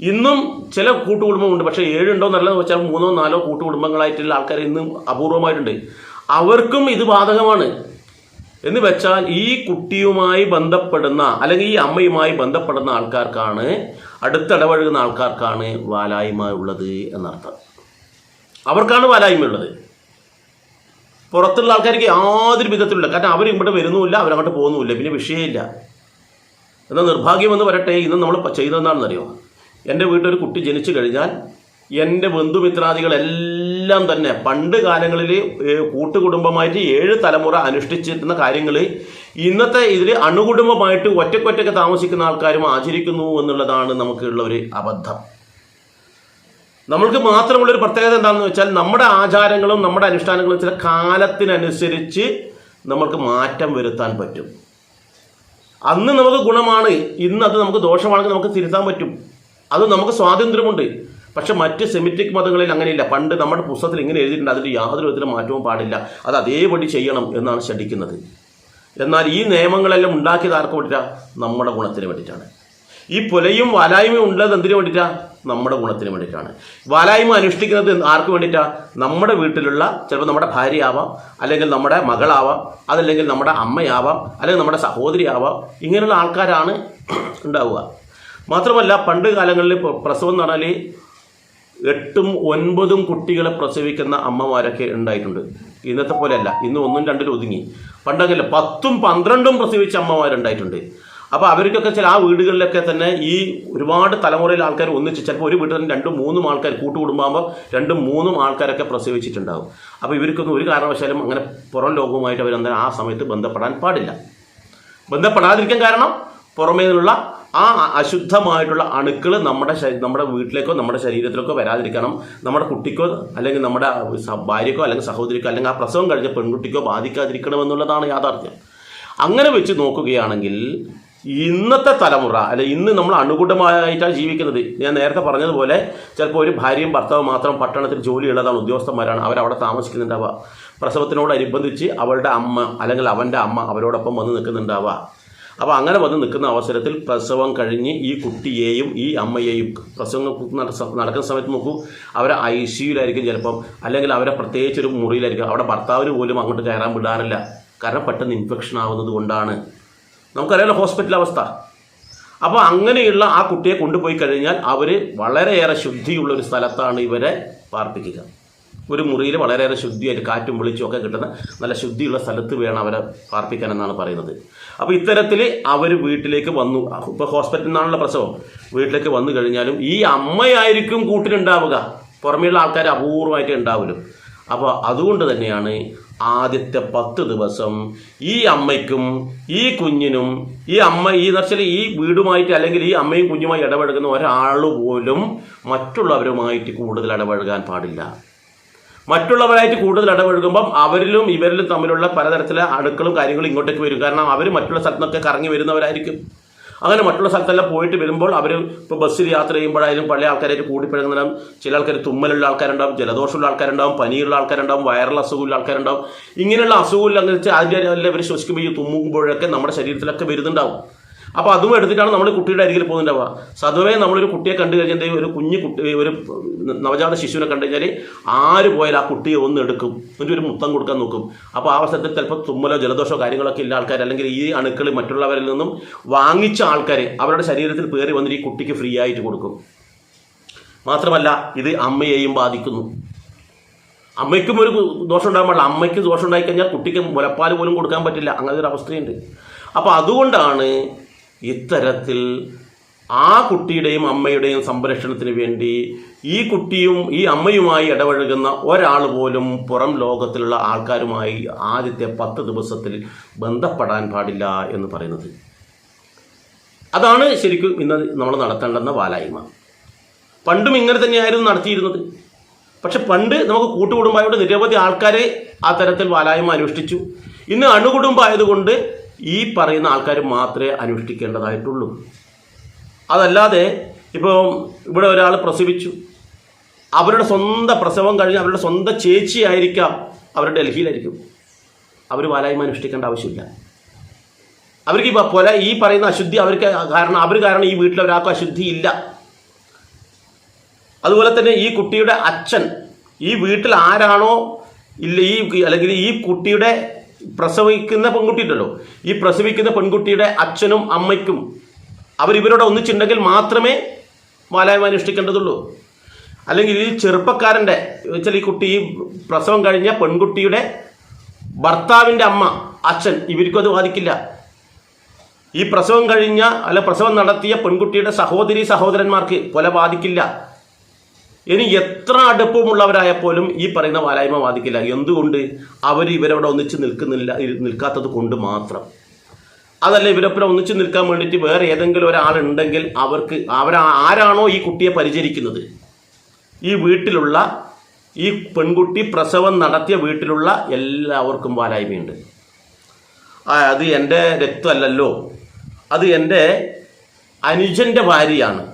ഇന്നും ചില കൂട്ടുകുടുംബമുണ്ട്, പക്ഷേ 7 ഉണ്ടോ നല്ലതെന്ന് വെച്ചാൽ 3, 4 കൂട്ടുകുടുംബങ്ങളായിട്ടുള്ള ആൾക്കാർ ഇന്നും അപൂർവമായിട്ടുണ്ട്. അവർക്കും ഇത് ബാധകമാണ്. എന്ന് വെച്ചാൽ ഈ കുട്ടിയുമായി ബന്ധപ്പെടുന്ന അല്ലെങ്കിൽ ഈ അമ്മയുമായി ബന്ധപ്പെടുന്ന ആൾക്കാർക്കാണ്, അടുത്തിടപഴകുന്ന ആൾക്കാർക്കാണ് വാലായ്മ ഉള്ളത് എന്നർത്ഥം. അവർക്കാണ് വാലായ്മയുള്ളത്. പുറത്തുള്ള ആൾക്കാർക്ക് യാതൊരു വിധത്തിലുള്ള, കാരണം അവർ ഇവിടെ വരുന്നുമില്ല, അവരങ്ങോട്ട് പോകുന്നുമില്ല, പിന്നെ വിഷയമില്ല. എന്നാൽ നിർഭാഗ്യമെന്ന് പറയട്ടെ, ഇന്ന് നമ്മൾ ചെയ്തതെന്നാണെന്നറിയോ? എൻ്റെ വീട്ടിലൊരു കുട്ടി ജനിച്ചു കഴിഞ്ഞാൽ എൻ്റെ ബന്ധുമിത്രാദികളെല്ലാം തന്നെ പണ്ട് കാലങ്ങളിൽ കൂട്ടുകുടുംബമായിട്ട് 7 തലമുറ അനുഷ്ഠിച്ചിരുന്ന കാര്യങ്ങൾ ഇന്നത്തെ ഇതിൽ അണുകുടുംബമായിട്ട് ഒറ്റക്കൊറ്റയ്ക്ക് താമസിക്കുന്ന ആൾക്കാരും ആചരിക്കുന്നു എന്നുള്ളതാണ് നമുക്കുള്ള ഒരു അബദ്ധം. നമ്മൾക്ക് മാത്രമുള്ളൊരു പ്രത്യേകത എന്താണെന്ന് വെച്ചാൽ നമ്മുടെ ആചാരങ്ങളും നമ്മുടെ അനുഷ്ഠാനങ്ങളും ചില കാലത്തിനനുസരിച്ച് നമ്മൾക്ക് മാറ്റം വരുത്താൻ പറ്റും. അന്ന് നമുക്ക് ഗുണമാണ്, ഇന്ന് അത് നമുക്ക് ദോഷമാണെങ്കിൽ നമുക്ക് തിരുത്താൻ പറ്റും. അത് നമുക്ക് സ്വാതന്ത്ര്യമുണ്ട്. പക്ഷെ മറ്റ് സെമിറ്റിക് മതങ്ങളിൽ അങ്ങനെയില്ല. പണ്ട് നമ്മുടെ പുസ്തകത്തിൽ ഇങ്ങനെ എഴുതിയിട്ടുണ്ട്, അതിൽ യാതൊരു വിധത്തിലും മാറ്റവും പാടില്ല, അത് അതേപടി ചെയ്യണം എന്നാണ് ശഠിക്കുന്നത്. എന്നാൽ ഈ നിയമങ്ങളെല്ലാം ഉണ്ടാക്കിയത് ആർക്ക് വേണ്ടിയിട്ടാണ്? നമ്മുടെ ഗുണത്തിന് വേണ്ടിയിട്ടാണ്. ഈ പുലയും വാലായ്മയും ഉള്ളത് എന്തിനു വേണ്ടിയിട്ടാണ്? നമ്മുടെ ഗുണത്തിന് വേണ്ടിയിട്ടാണ്. വാലായ്മ അനുഷ്ഠിക്കുന്നത് ആർക്ക് വേണ്ടിയിട്ടാണ്? നമ്മുടെ വീട്ടിലുള്ള ചിലപ്പോൾ നമ്മുടെ ഭാര്യയാവാം, അല്ലെങ്കിൽ നമ്മുടെ മകളാവാം, അതല്ലെങ്കിൽ നമ്മുടെ അമ്മയാവാം, അല്ലെങ്കിൽ നമ്മുടെ സഹോദരിയാവാം. ഇങ്ങനെയുള്ള ആൾക്കാരാണ് ഉണ്ടാവുക. മാത്രമല്ല പണ്ട് കാലങ്ങളിൽ പ്രസവം എന്ന് പറഞ്ഞാൽ 8ഉം 9ഉം കുട്ടികളെ പ്രസവിക്കുന്ന അമ്മമാരൊക്കെ ഉണ്ടായിട്ടുണ്ട്. ഇന്നത്തെ പോലെയല്ല, ഇന്ന് 1ഉം 2ഉം ഒതുങ്ങി. പണ്ടങ്ങനെ 10ഉം 12ഉം പ്രസവിച്ച അമ്മമാരുണ്ടായിട്ടുണ്ട്. അപ്പോൾ അവർക്കൊക്കെ ചില ആ വീടുകളിലൊക്കെ തന്നെ ഈ ഒരുപാട് തലമുറയിൽ ആൾക്കാർ ഒന്നിച്ച്, ചിലപ്പോൾ ഒരു വീട്ടിൽ തന്നെ 2ഉം 3ഉം ആൾക്കാർ, കൂട്ടുകുടുംബമാകുമ്പോൾ 2ഉം 3ഉം ആൾക്കാരൊക്കെ പ്രസവിച്ചിട്ടുണ്ടാകും. അപ്പോൾ ഇവർക്കൊന്നും ഒരു കാരണവശാലും അങ്ങനെ പുറം ലോകവുമായിട്ട് അവരന്തരം ആ സമയത്ത് ബന്ധപ്പെടാൻ പാടില്ല. ബന്ധപ്പെടാതിരിക്കാൻ കാരണം പുറമേ നിന്നുള്ള ആ അശുദ്ധമായിട്ടുള്ള അണുക്കൾ നമ്മുടെ വീട്ടിലേക്കോ നമ്മുടെ ശരീരത്തിലേക്കോ വരാതിരിക്കണം. നമ്മുടെ കുട്ടിക്കോ അല്ലെങ്കിൽ നമ്മുടെ ഭാര്യക്കോ അല്ലെങ്കിൽ സഹോദരിക്കോ അല്ലെങ്കിൽ ആ പ്രസവം കഴിഞ്ഞ പെൺകുട്ടിക്കോ ബാധിക്കാതിരിക്കണം എന്നുള്ളതാണ് യാഥാർത്ഥ്യം. അങ്ങനെ വെച്ച് നോക്കുകയാണെങ്കിൽ ഇന്നത്തെ തലമുറ അല്ലെ, ഇന്ന് നമ്മൾ അണുകുടമായിട്ടാണ് ജീവിക്കുന്നത്. ഞാൻ നേരത്തെ പറഞ്ഞതുപോലെ ചിലപ്പോൾ ഒരു ഭാര്യയും ഭർത്താവും മാത്രം പട്ടണത്തിൽ ജോലിയുള്ളതാണ്, ഉദ്യോഗസ്ഥന്മാരാണ്, അവരവിടെ താമസിക്കുന്നുണ്ടാവുക. പ്രസവത്തിനോടനുബന്ധിച്ച് അവളുടെ അമ്മ അല്ലെങ്കിൽ അവൻ്റെ അമ്മ അവരോടൊപ്പം വന്ന് നിൽക്കുന്നുണ്ടാവുക. അപ്പോൾ അങ്ങനെ വന്ന് നിൽക്കുന്ന അവസരത്തിൽ പ്രസവം കഴിഞ്ഞ് ഈ കുട്ടിയെയും ഈ അമ്മയെയും പ്രസവം നടക്കുന്ന സമയത്ത് നോക്കൂ, അവരെ ICUലായിരിക്കും ചിലപ്പം, അല്ലെങ്കിൽ അവരെ പ്രത്യേകിച്ചൊരു മുറിയിലായിരിക്കും. അവിടെ ഭർത്താവിന് പോലും അങ്ങോട്ട് കയറാൻ വിടാറില്ല. കാരണം പെട്ടെന്ന് ഇൻഫെക്ഷൻ ആവുന്നത് കൊണ്ടാണ്. നമുക്കറിയാലോ ഹോസ്പിറ്റൽ അവസ്ഥ. അപ്പോൾ അങ്ങനെയുള്ള ആ കുട്ടിയെ കൊണ്ടുപോയി കഴിഞ്ഞാൽ അവർ വളരെയേറെ ശുദ്ധിയുള്ള ഒരു സ്ഥലത്താണ് ഇവരെ പാർപ്പിക്കുക. ഒരു മുറിയിൽ വളരെയേറെ ശുദ്ധിയായിട്ട് കാറ്റും വെളിച്ചും ഒക്കെ കിട്ടുന്ന നല്ല ശുദ്ധിയുള്ള സ്ഥലത്ത് വേണം അവരെ പാർപ്പിക്കാൻ എന്നാണ് പറയുന്നത്. അപ്പോൾ ഇത്തരത്തിൽ അവർ വീട്ടിലേക്ക് വന്നു. ഇപ്പോൾ ഹോസ്പിറ്റലിൽ നിന്നാണല്ലോ പ്രസവം. വീട്ടിലേക്ക് വന്നു കഴിഞ്ഞാലും ഈ അമ്മയായിരിക്കും കൂട്ടിനുണ്ടാവുക. പുറമേയുള്ള ആൾക്കാർ അപൂർവമായിട്ടേ ഉണ്ടാവുള്ളൂ. അപ്പോൾ അതുകൊണ്ട് തന്നെയാണ് ആദ്യത്തെ 10 ദിവസം ഈ അമ്മയ്ക്കും ഈ കുഞ്ഞിനും ഈ വീടുമായിട്ട് അല്ലെങ്കിൽ ഈ അമ്മയും കുഞ്ഞുമായി ഇടപഴകുന്ന ഒരാൾ പോലും മറ്റുള്ളവരുമായിട്ട് കൂടുതൽ ഇടപഴകാൻ പാടില്ല. മറ്റുള്ളവരായിട്ട് കൂടുതൽ ഇടപഴകുമ്പം അവരിലും ഇവരിലും തമ്മിലുള്ള പലതരത്തിലെ അണുക്കളും കാര്യങ്ങളും ഇങ്ങോട്ടേക്ക് വരും. കാരണം അവർ മറ്റുള്ള സ്ഥലത്തൊക്കെ കറങ്ങി വരുന്നവരായിരിക്കും. അങ്ങനെ മറ്റുള്ള സ്ഥലത്തെല്ലാം പോയിട്ട് വരുമ്പോൾ അവർ ഇപ്പോൾ ബസ്സിൽ യാത്ര ചെയ്യുമ്പോഴായാലും പല ആൾക്കാരായിട്ട് കൂടിപ്പഴകുന്നതിനും ചില ആൾക്കാർ തുമ്മലുള്ള ആൾക്കാരുണ്ടാവും, ജലദോഷമുള്ള ആൾക്കാരുണ്ടാവും, പനിയുള്ള ആൾക്കാരുണ്ടാവും, വൈറൽ അസുഖമുള്ള ആൾക്കാരുണ്ടാവും. ഇങ്ങനെയുള്ള അസുഖമില്ല എന്ന് വെച്ചാൽ അതിൻ്റെ ഇവർ ശ്വസിക്കുമ്പോൾ ഈ തുമ്മുമ്പോഴൊക്കെ നമ്മുടെ ശരീരത്തിലൊക്കെ വരുന്നുണ്ടാവും. അപ്പോൾ അതും എടുത്തിട്ടാണ് നമ്മൾ കുട്ടിയുടെ അരികിൽ പോകുന്നുണ്ടാവുക. സ്വതവേ നമ്മളൊരു കുട്ടിയെ കണ്ടു കഴിഞ്ഞാൽ ഒരു ഒരു നവജാത ശിശുവിനെ കണ്ടു കഴിഞ്ഞാൽ ആര് പോയാലും ആ കുട്ടിയെ ഒന്ന് എടുക്കും, എന്നിട്ട് ഒരു മുത്തം കൊടുക്കാൻ നോക്കും. അപ്പോൾ ആ അവസരത്തിൽ ചിലപ്പോൾ തുമ്മലോ ജലദോഷമോ കാര്യങ്ങളൊക്കെ ഇല്ല ആൾക്കാർ, അല്ലെങ്കിൽ ഈ അണുക്കൾ മറ്റുള്ളവരിൽ നിന്നും വാങ്ങിച്ച ആൾക്കാർ അവരുടെ ശരീരത്തിൽ പേറി വന്നിട്ട് ഈ കുട്ടിക്ക് ഫ്രീ ആയിട്ട് കൊടുക്കും. മാത്രമല്ല ഇത് അമ്മയെയും ബാധിക്കുന്നു. അമ്മയ്ക്കും ഒരു ദോഷം ഉണ്ടാകാൻ പാടില്ല. അമ്മയ്ക്ക് ദോഷം ഉണ്ടായിക്കഴിഞ്ഞാൽ കുട്ടിക്ക് മുലപ്പാൽ പോലും കൊടുക്കാൻ പറ്റില്ല. അങ്ങനെ ഒരു അവസ്ഥയുണ്ട്. അപ്പോൾ അതുകൊണ്ടാണ് ഇത്തരത്തിൽ ആ കുട്ടിയുടെയും അമ്മയുടെയും സംരക്ഷണത്തിന് വേണ്ടി ഈ കുട്ടിയും ഈ അമ്മയുമായി ഇടപഴകുന്ന ഒരാൾ പോലും പുറം ലോകത്തിലുള്ള ആൾക്കാരുമായി ആദ്യത്തെ 10 ദിവസത്തിൽ ബന്ധപ്പെടാൻ പാടില്ല എന്ന് പറയുന്നത്. അതാണ് ശരിക്കും ഇന്ന് നമ്മൾ നടത്തേണ്ടുന്ന വാലായ്മ. പണ്ടും ഇങ്ങനെ തന്നെയായിരുന്നു നടത്തിയിരുന്നത്. പക്ഷെ പണ്ട് നമുക്ക് കൂട്ടുകുടുംബമായതുകൊണ്ട് നിരവധി ആൾക്കാർ ആ തരത്തിൽ വാലായ്മ അനുഷ്ഠിച്ചു. ഇന്ന് അണുകുടുംബമായതുകൊണ്ട് ഈ പറയുന്ന ആൾക്കാർ മാത്രമേ അനുഷ്ഠിക്കേണ്ടതായിട്ടുള്ളൂ. അതല്ലാതെ ഇപ്പോൾ ഇവിടെ ഒരാൾ പ്രസവിച്ചു, അവരുടെ സ്വന്തം പ്രസവം കഴിഞ്ഞ് അവരുടെ സ്വന്തം ചേച്ചിയായിരിക്കാം, അവർ ഡൽഹിയിലായിരിക്കും, അവർ വാലായ്മ അനുഷ്ഠിക്കേണ്ട ആവശ്യമില്ല. അവർക്ക് ഈ പറയുന്ന അശുദ്ധി അവർ കാരണം ഈ വീട്ടിൽ ഒരാൾക്കും അശുദ്ധി ഇല്ല. അതുപോലെ തന്നെ ഈ കുട്ടിയുടെ അച്ഛൻ ഈ വീട്ടിൽ ആരാണോ ഇല്ല അല്ലെങ്കിൽ ഈ കുട്ടിയുടെ പ്രസവിക്കുന്ന പെൺകുട്ടിയുണ്ടല്ലോ, ഈ പ്രസവിക്കുന്ന പെൺകുട്ടിയുടെ അച്ഛനും അമ്മയ്ക്കും ഇവരോട് ഒന്നിച്ചുണ്ടെങ്കിൽ മാത്രമേ വാലായ്മ അനുഷ്ഠിക്കേണ്ടതുള്ളൂ. അല്ലെങ്കിൽ ഈ ചെറുപ്പക്കാരൻ്റെ വെച്ചാൽ ഈ കുട്ടി ഈ പ്രസവം കഴിഞ്ഞ പെൺകുട്ടിയുടെ ഭർത്താവിൻ്റെ അമ്മ അച്ഛൻ ഇവർക്കും അത് ബാധിക്കില്ല. ഈ പ്രസവം കഴിഞ്ഞ പ്രസവം നടത്തിയ പെൺകുട്ടിയുടെ സഹോദരന്മാർക്ക് പോലെ ബാധിക്കില്ല. ഇനി എത്ര അടുപ്പമുള്ളവരായപ്പോലും ഈ പറയുന്ന വാലായ്മ ബാധിക്കില്ല. എന്തുകൊണ്ട്? ഇവരവിടെ ഒന്നിച്ച് നിൽക്കാത്തത് കൊണ്ട് മാത്രം. അതല്ല, ഇവരൊപ്പം ഒന്നിച്ച് നിൽക്കാൻ വേണ്ടിയിട്ട് വേറെ ഏതെങ്കിലും ഒരാളുണ്ടെങ്കിൽ ആരാണോ ഈ കുട്ടിയെ പരിചരിക്കുന്നത്, ഈ വീട്ടിലുള്ള ഈ പെൺകുട്ടി പ്രസവം നടത്തിയ വീട്ടിലുള്ള എല്ലാവർക്കും വാലായ്മയുണ്ട്. അത് എൻ്റെ രക്തമല്ലല്ലോ, അത് എൻ്റെ അനുജൻ്റെ ഭാര്യയാണ്.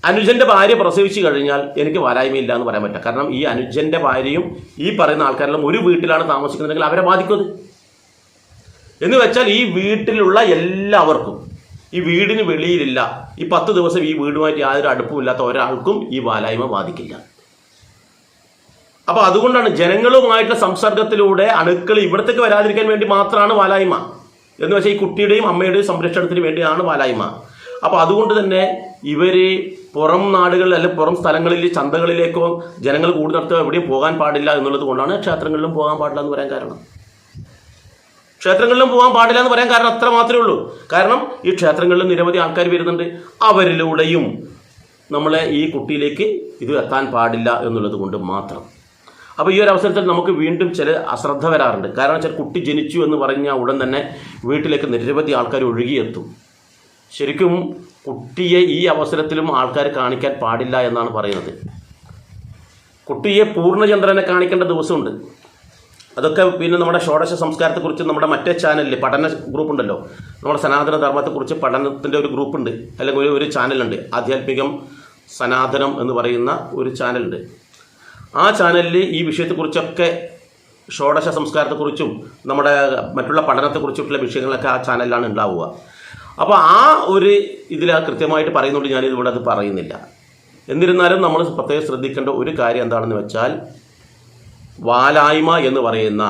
അനുജൻ്റെ ഭാര്യ പ്രസവിച്ചു കഴിഞ്ഞാൽ എനിക്ക് വാലായ്മയില്ല എന്ന് പറയാൻ പറ്റില്ല. കാരണം ഈ അനുജൻ്റെ ഭാര്യയും ഈ പറയുന്ന ആൾക്കാരെല്ലാം ഒരു വീട്ടിലാണ് താമസിക്കുന്നതെങ്കിൽ അവരെ ബാധിക്കുന്നത്. എന്ന് വെച്ചാൽ ഈ വീട്ടിലുള്ള എല്ലാവർക്കും, ഈ വീടിന് വെളിയിലില്ല, ഈ 10 ദിവസം ഈ വീടുമായിട്ട് യാതൊരു അടുപ്പമില്ലാത്ത ഒരാൾക്കും ഈ വാലായ്മ ബാധിക്കില്ല. അപ്പോൾ അതുകൊണ്ടാണ് ജനങ്ങളുമായിട്ടുള്ള സംസർഗത്തിലൂടെ അണുക്കൾ ഇവിടത്തേക്ക് വരാതിരിക്കാൻ വേണ്ടി മാത്രമാണ് വാലായ്മ. എന്ന് വെച്ചാൽ ഈ കുട്ടിയുടെയും അമ്മയുടെയും സംരക്ഷണത്തിന് വേണ്ടിയാണ് വാലായ്മ. അപ്പോൾ അതുകൊണ്ട് തന്നെ ഇവർ പുറം നാടുകളിൽ അല്ലെങ്കിൽ പുറം സ്ഥലങ്ങളിൽ ചന്തകളിലേക്കോ ജനങ്ങൾ കൂടുതൽ എവിടെയും പോകാൻ പാടില്ല എന്നുള്ളത് കൊണ്ടാണ് ക്ഷേത്രങ്ങളിലും പോകാൻ പാടില്ല എന്ന് പറയാൻ കാരണം. ക്ഷേത്രങ്ങളിലും പോകാൻ പാടില്ല എന്ന് പറയാൻ കാരണം അത്ര മാത്രമേ ഉള്ളൂ. കാരണം ഈ ക്ഷേത്രങ്ങളിലും നിരവധി ആൾക്കാർ വരുന്നുണ്ട്, അവരിലൂടെയും നമ്മളെ ഈ കുട്ടിയിലേക്ക് ഇത് എത്താൻ പാടില്ല എന്നുള്ളത് കൊണ്ട് മാത്രം. അപ്പോൾ ഈ ഒരു അവസരത്തിൽ നമുക്ക് വീണ്ടും ചില അശ്രദ്ധ വരാറുണ്ട്. കാരണം വെച്ചാൽ കുട്ടി ജനിച്ചു എന്ന് പറഞ്ഞാൽ ഉടൻ തന്നെ വീട്ടിലേക്ക് നിരവധി ആൾക്കാർ ഒഴുകിയെത്തും. ശരിക്കും കുട്ടിയെ ഈ അവസരത്തിലും ആൾക്കാർ കാണിക്കാൻ പാടില്ല എന്നാണ് പറയുന്നത്. കുട്ടിയെ പൂർണ്ണചന്ദ്രനെ കാണിക്കേണ്ട ദിവസമുണ്ട്. അതൊക്കെ പിന്നെ നമ്മുടെ ഷോഡശ സംസ്കാരത്തെക്കുറിച്ച് നമ്മുടെ മറ്റേ ചാനലിൽ പഠന ഗ്രൂപ്പുണ്ടല്ലോ, നമ്മുടെ സനാതന ധർമ്മത്തെക്കുറിച്ച് പഠനത്തിൻ്റെ ഒരു ഗ്രൂപ്പുണ്ട്, അല്ലെങ്കിൽ ഒരു ചാനലുണ്ട്, ആധ്യാത്മികം സനാതനം എന്ന് പറയുന്ന ഒരു ചാനലുണ്ട്. ആ ചാനലിൽ ഈ വിഷയത്തെക്കുറിച്ചൊക്കെ ഷോഡശ സംസ്കാരത്തെക്കുറിച്ചും നമ്മുടെ മറ്റുള്ള പഠനത്തെക്കുറിച്ചിട്ടുള്ള വിഷയങ്ങളൊക്കെ ആ ചാനലിലാണ് ഉണ്ടാവുക. അപ്പോൾ ആ ഒരു ഇതിൽ കൃത്യമായിട്ട് പറയുന്നുണ്ട്, ഞാനിതിവിടെ അത് പറയുന്നില്ല. എന്നിരുന്നാലും നമ്മൾ പ്രത്യേകം ശ്രദ്ധിക്കേണ്ട ഒരു കാര്യം എന്താണെന്ന് വെച്ചാൽ, വാലായ്മ എന്ന് പറയുന്ന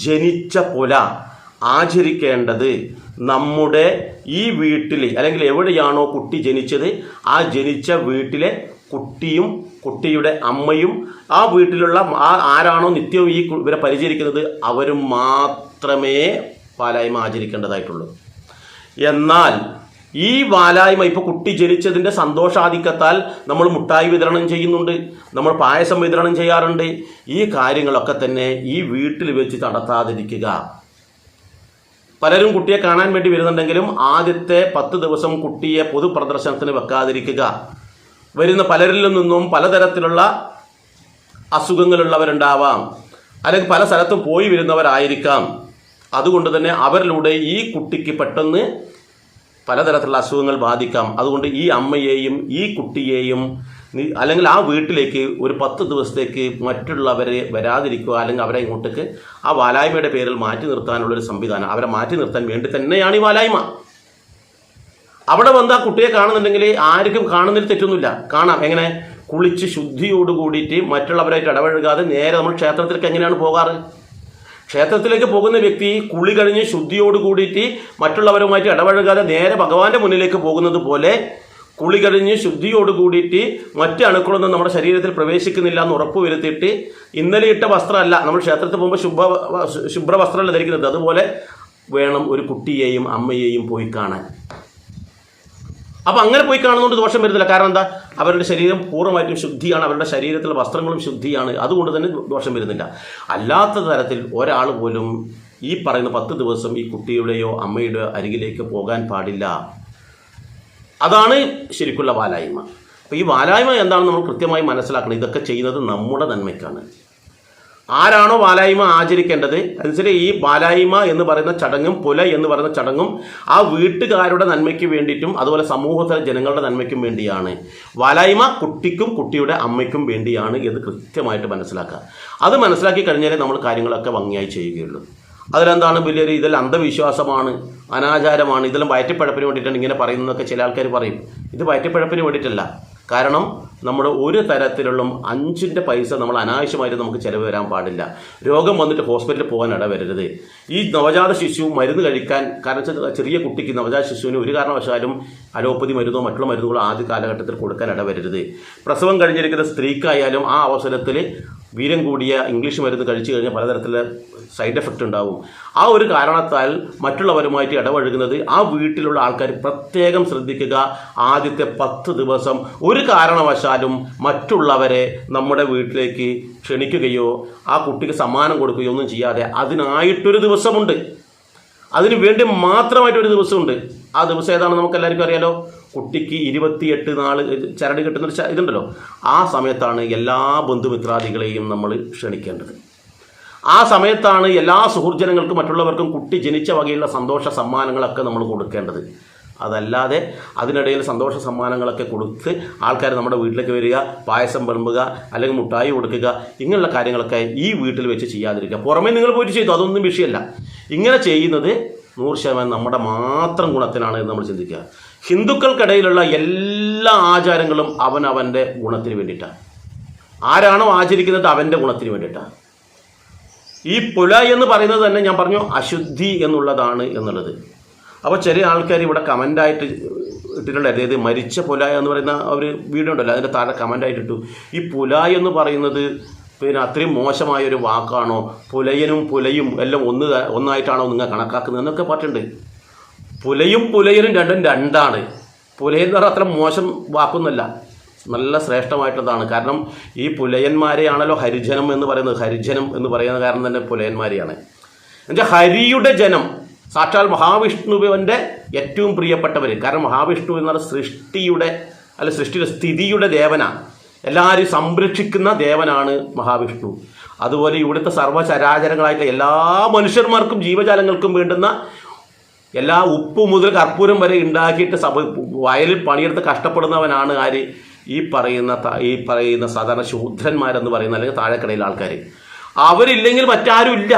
ജനിച്ച പുല ആചരിക്കേണ്ടത് നമ്മുടെ ഈ വീട്ടിൽ അല്ലെങ്കിൽ എവിടെയാണോ കുട്ടി ജനിച്ചത് ആ ജനിച്ച വീട്ടിലെ കുട്ടിയും കുട്ടിയുടെ അമ്മയും ആ വീട്ടിലുള്ള ആരാണോ നിത്യവും ഇവരെ പരിചരിക്കുന്നത് അവരും മാത്രമേ വാലായ്മ ആചരിക്കേണ്ടതായിട്ടുള്ളൂ. എന്നാൽ ഈ വാലായ്മ ഇപ്പോൾ കുട്ടി ജനിച്ചതിൻ്റെ സന്തോഷാധിക്യത്താൽ നമ്മൾ മുട്ടായി വിതരണം ചെയ്യുന്നുണ്ട്, നമ്മൾ പായസം വിതരണം ചെയ്യാറുണ്ട്. ഈ കാര്യങ്ങളൊക്കെ തന്നെ ഈ വീട്ടിൽ വെച്ച് നടത്താതിരിക്കുക. പലരും കുട്ടിയെ കാണാൻ വേണ്ടി വരുന്നുണ്ടെങ്കിലും ആദ്യത്തെ 10 ദിവസം കുട്ടിയെ പൊതുപ്രദർശനത്തിന് വെക്കാതിരിക്കുക. വരുന്ന പലരിൽ നിന്നും പലതരത്തിലുള്ള അസുഖങ്ങളുള്ളവരുണ്ടാവാം, അല്ലെങ്കിൽ പല സ്ഥലത്തും പോയി വരുന്നവരായിരിക്കാം. അതുകൊണ്ട് തന്നെ അവരിലൂടെ ഈ കുട്ടിക്ക് പെട്ടെന്ന് പലതരത്തിലുള്ള അസുഖങ്ങൾ ബാധിക്കാം. അതുകൊണ്ട് ഈ അമ്മയെയും ഈ കുട്ടിയെയും അല്ലെങ്കിൽ ആ വീട്ടിലേക്ക് ഒരു 10 ദിവസത്തേക്ക് മറ്റുള്ളവരെ വരാതിരിക്കുക, അല്ലെങ്കിൽ അവരെ ഇങ്ങോട്ടേക്ക് ആ വാലായ്മയുടെ പേരിൽ മാറ്റി നിർത്താനുള്ളൊരു സംവിധാനം, അവരെ മാറ്റി നിർത്താൻ വേണ്ടി തന്നെയാണ് ഈ വാലായ്മ. അവിടെ വന്ന് ആ കുട്ടിയെ കാണുന്നുണ്ടെങ്കിൽ ആർക്കും കാണുന്നതിൽ തെറ്റൊന്നുമില്ല, കാണാം. എങ്ങനെ? കുളിച്ച് ശുദ്ധിയോട് കൂടിയിട്ട് മറ്റുള്ളവരായിട്ട് ഇടപഴകാതെ നേരെ നമ്മൾ ക്ഷേത്രത്തിലേക്ക് എങ്ങനെയാണ് പോകാറ്? ക്ഷേത്രത്തിലേക്ക് പോകുന്ന വ്യക്തി കുളി കഴിഞ്ഞ് ശുദ്ധിയോട് കൂടിയിട്ട് മറ്റുള്ളവരുമായിട്ട് ഇടപഴകാതെ നേരെ ഭഗവാന്റെ മുന്നിലേക്ക് പോകുന്നത് പോലെ കുളി കഴിഞ്ഞ് ശുദ്ധിയോട് കൂടിയിട്ട് മറ്റ് അണുക്കളൊന്നും നമ്മുടെ ശരീരത്തിൽ പ്രവേശിക്കുന്നില്ല എന്ന് ഉറപ്പ് വരുത്തിയിട്ട് ഇന്നലെ ഇട്ട വസ്ത്രമല്ല, നമ്മൾ ക്ഷേത്രത്തിൽ പോകുമ്പോൾ ശുഭ്ര വസ്ത്രമല്ല ധരിക്കുന്നത്, അതുപോലെ വേണം ഒരു കുട്ടിയെയും അമ്മയെയും പോയി കാണാൻ. അപ്പം അങ്ങനെ പോയി കാണുന്നതുകൊണ്ട് ദോഷം വരുന്നില്ല. കാരണം എന്താ? അവരുടെ ശരീരം പൂർണ്ണമായിട്ടും ശുദ്ധിയാണ്, അവരുടെ ശരീരത്തിലെ വസ്ത്രങ്ങളും ശുദ്ധിയാണ്, അതുകൊണ്ട് തന്നെ ദോഷം വരുന്നില്ല. അല്ലാത്ത തരത്തിൽ ഒരാൾ പോലും ഈ പറയുന്ന 10 ദിവസം ഈ കുട്ടിയുടെയോ അമ്മയുടെയോ അരികിലേക്ക് പോകാൻ പാടില്ല. അതാണ് ശരിക്കുള്ള വാലായ്മ. അപ്പോൾ ഈ വാലായ്മ എന്താണെന്ന് നമ്മൾ കൃത്യമായി മനസ്സിലാക്കണം. ഇതൊക്കെ ചെയ്യുന്നത് നമ്മുടെ നന്മയ്ക്കാണ്. ആരാണോ വാലായ്മ ആചരിക്കേണ്ടത് അതിന് ഈ വാലായ്മ എന്ന് പറയുന്ന ചടങ്ങും പുല എന്ന് പറയുന്ന ചടങ്ങും ആ വീട്ടുകാരുടെ നന്മയ്ക്ക് വേണ്ടിയിട്ടും അതുപോലെ സമൂഹത്തിലെ ജനങ്ങളുടെ നന്മയ്ക്കും വേണ്ടിയാണ്. വാലായ്മ കുട്ടിക്കും കുട്ടിയുടെ അമ്മയ്ക്കും വേണ്ടിയാണ് എന്ന് കൃത്യമായിട്ട് മനസ്സിലാക്കുക. അത് മനസ്സിലാക്കി കഴിഞ്ഞാലേ നമ്മൾ കാര്യങ്ങളൊക്കെ ഭംഗിയായി ചെയ്യുകയുള്ളൂ. അതിലെന്താണ് വലിയൊരു ഇതെല്ലാം അന്ധവിശ്വാസമാണ്, അനാചാരമാണ്, ഇതെല്ലാം വയറ്റിപ്പഴപ്പിന് വേണ്ടിയിട്ടാണ് ഇങ്ങനെ പറയുന്നതൊക്കെ ചില ആൾക്കാർ പറയും. ഇത് വയറ്റിപ്പഴപ്പിന് വേണ്ടിയിട്ടല്ല. കാരണം നമ്മുടെ ഒരു തരത്തിലുള്ള 5 പൈസ നമ്മൾ അനാവശ്യമായിട്ട് നമുക്ക് ചിലവ് വരാൻ പാടില്ല. രോഗം വന്നിട്ട് ഹോസ്പിറ്റലിൽ പോകാൻ ഇടവരരുത്. ഈ നവജാത ശിശു മരുന്ന് കഴിക്കാൻ, കാരണം ചെറിയ കുട്ടിക്ക് നവജാത ശിശുവിന് ഒരു കാരണവശാലും അലോപ്പതി മരുന്നോ മറ്റുള്ള മരുന്നുകളോ ആദ്യ കാലഘട്ടത്തിൽ കൊടുക്കാൻ ഇടവരരുത്. പ്രസവം കഴിഞ്ഞിരിക്കുന്ന സ്ത്രീക്കായാലും ആ അവസരത്തിൽ വീര്യം കൂടിയ ഇംഗ്ലീഷ് മരുന്ന് കഴിച്ചു കഴിഞ്ഞാൽ പലതരത്തിലുള്ള സൈഡ് എഫക്റ്റ് ഉണ്ടാവും. ആ ഒരു കാരണത്താൽ മറ്റുള്ളവരുമായിട്ട് ഇടപഴകുന്നത് ആ വീട്ടിലുള്ള ആൾക്കാർ പ്രത്യേകം ശ്രദ്ധിക്കുക. ആദ്യത്തെ 10 ദിവസം ഒരു കാരണവശാലും മറ്റുള്ളവരെ നമ്മുടെ വീട്ടിലേക്ക് ക്ഷണിക്കുകയോ ആ കുട്ടിക്ക് സമ്മാനം കൊടുക്കുകയോ ഒന്നും ചെയ്യാതെ അതിനായിട്ടൊരു ദിവസമുണ്ട്, അതിനു വേണ്ടി മാത്രമായിട്ടൊരു ദിവസമുണ്ട്. ആ ദിവസം ഏതാണെന്ന് നമുക്ക് എല്ലാവർക്കും അറിയാലോ. കുട്ടിക്ക് 28 നാൾ ചരട് കിട്ടുന്നൊരു ഇതുണ്ടല്ലോ. ആ സമയത്താണ് എല്ലാ ബന്ധുമിത്രാദികളെയും നമ്മൾ ക്ഷണിക്കേണ്ടത്. ആ സമയത്താണ് എല്ലാ സുഹൃജനങ്ങൾക്കും മറ്റുള്ളവർക്കും കുട്ടി ജനിച്ച വകയുള്ള സന്തോഷ സമ്മാനങ്ങളൊക്കെ നമ്മൾ കൊടുക്കേണ്ടത്. അതല്ലാതെ അതിനിടയിൽ സന്തോഷ സമ്മാനങ്ങളൊക്കെ കൊടുത്ത് ആൾക്കാർ നമ്മുടെ വീട്ടിലേക്ക് വരിക, പായസം വിളമ്പുക, അല്ലെങ്കിൽ മുട്ടായി കൊടുക്കുക, ഇങ്ങനെയുള്ള കാര്യങ്ങളൊക്കെ ഈ വീട്ടിൽ വെച്ച് ചെയ്യാതിരിക്കുക. പുറമേ നിങ്ങൾ പോയിട്ട് ചെയ്തു, അതൊന്നും വിഷയമല്ല. ഇങ്ങനെ ചെയ്യുന്നത് 100% നമ്മുടെ മാത്രം ഗുണത്തിനാണ് എന്ന് നമ്മൾ ചിന്തിക്കുക. ഹിന്ദുക്കൾക്കിടയിലുള്ള എല്ലാ ആചാരങ്ങളും അവനവൻ്റെ ഗുണത്തിന് വേണ്ടിയിട്ടാണ്. ആരാണോ ആചരിക്കുന്നത് അവൻ്റെ ഗുണത്തിന് വേണ്ടിയിട്ടാണ്. ഈ പുല എന്ന് പറയുന്നത് തന്നെ ഞാൻ പറഞ്ഞു അശുദ്ധി എന്നുള്ളതാണ് എന്നുള്ളത്. അപ്പോൾ ചെറിയ ആൾക്കാർ ഇവിടെ കമൻ്റായിട്ട് ഇട്ടിട്ടുണ്ട്, അതായത് മരിച്ച പുല എന്ന് പറയുന്ന ഒരു വീഡിയോ ഉണ്ടല്ലോ, അതിൻ്റെ താഴെ കമൻ്റായിട്ട് ഇട്ടു, ഈ പുല എന്ന് പറയുന്നത് പിന്നെ അത്രയും മോശമായൊരു വാക്കാണോ, പുലയനും പുലയും എല്ലാം ഒന്നായിട്ടാണോ നിങ്ങൾ കണക്കാക്കുന്നത് എന്നൊക്കെ പറഞ്ഞിട്ടുണ്ട്. പുലയും പുലയനും രണ്ടും രണ്ടാണ്. പുലയെന്ന് പറഞ്ഞാൽ അത്ര മോശം വാക്കൊന്നുമല്ല, നല്ല ശ്രേഷ്ഠമായിട്ടുള്ളതാണ്. കാരണം ഈ പുലയന്മാരെയാണല്ലോ ഹരിജനം എന്ന് പറയുന്നത്. ഹരിജനം എന്ന് പറയുന്ന കാരണം തന്നെ പുലയന്മാരെയാണ്. എന്നുവെച്ചാൽ ഹരിയുടെ ജനം, സാക്ഷാൽ മഹാവിഷ്ണുവിൻ്റെ ഏറ്റവും പ്രിയപ്പെട്ടവർ. കാരണം മഹാവിഷ്ണു എന്ന് പറഞ്ഞാൽ സൃഷ്ടിയുടെ സൃഷ്ടിയുടെ സ്ഥിതിയുടെ ദേവനാണ്, എല്ലാവരും സംരക്ഷിക്കുന്ന ദേവനാണ് മഹാവിഷ്ണു. അതുപോലെ ഇവിടുത്തെ സർവ്വചരാചരങ്ങളായിട്ടുള്ള എല്ലാ മനുഷ്യന്മാർക്കും ജീവജാലങ്ങൾക്കും വേണ്ടുന്ന എല്ലാ ഉപ്പ് മുതൽ കർപ്പൂരം വരെ ഉണ്ടാക്കിയിട്ട് വയലിൽ പണിയെടുത്ത് കഷ്ടപ്പെടുന്നവനാണ് ആര്? ഈ പറയുന്ന സാധാരണ ശൂദ്രന്മാരെന്ന് പറയുന്ന അല്ലെങ്കിൽ താഴെക്കടയിലെ ആൾക്കാർ. അവരില്ലെങ്കിൽ മറ്റാരും ഇല്ല,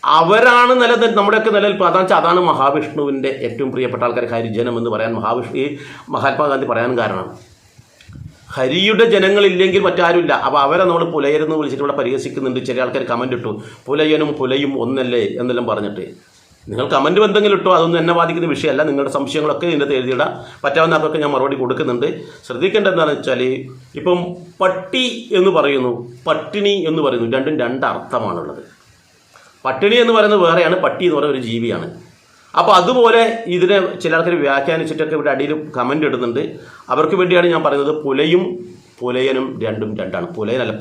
അവരാണ് നമ്മുടെയൊക്കെ നിലനിൽപ്പ്. അതാണ് മഹാവിഷ്ണുവിൻ്റെ ഏറ്റവും പ്രിയപ്പെട്ട ആൾക്കാർ ഹരിജനം എന്ന് പറയാൻ ഈ മഹാത്മാഗാന്ധി പറയാൻ കാരണം. ഹരിയുടെ ജനങ്ങളില്ലെങ്കിൽ മറ്റാരുമില്ല. അപ്പോൾ അവരെ നമ്മൾ പുലയരെന്ന് വിളിച്ചിട്ട് ഇവിടെ പരിഹസിക്കുന്നുണ്ട്. ചില ആൾക്കാർ കമൻ്റ് ഇട്ടു, പുലയനും പുലയും ഒന്നല്ലേ എന്നെല്ലാം പറഞ്ഞിട്ട്. നിങ്ങൾ കമൻറ്റ് എന്തെങ്കിലും ഇട്ടോ, അതൊന്നും എന്നെ ബാധിക്കുന്ന വിഷയമല്ല. നിങ്ങളുടെ സംശയങ്ങളൊക്കെ ഇതിൻ്റെ എഴുതിയിടാം, പറ്റാവുന്നതൊക്കെ ഞാൻ മറുപടി കൊടുക്കുന്നുണ്ട്. ശ്രദ്ധിക്കേണ്ടത് എന്താണെന്ന് വെച്ചാൽ, ഇപ്പം പട്ടി എന്ന് പറയുന്നു, പട്ടിണി എന്ന് പറയുന്നു, രണ്ടും 2 അർത്ഥമാണുള്ളത്. പട്ടിണി എന്ന് പറയുന്നത് വേറെയാണ്, പട്ടി എന്ന് പറയുന്ന ഒരു ജീവിയാണ്. അപ്പോൾ അതുപോലെ ഇതിനെ ചില ആൾക്കാർ വ്യാഖ്യാനിച്ചിട്ടൊക്കെ ഇവിടെ അടിയിൽ കമൻ്റ് ഇടുന്നുണ്ട്. അവർക്ക് വേണ്ടിയാണ് ഞാൻ പറയുന്നത്. പുലയും പുലയനും രണ്ടും രണ്ടാണ്. പുലയനല്ല,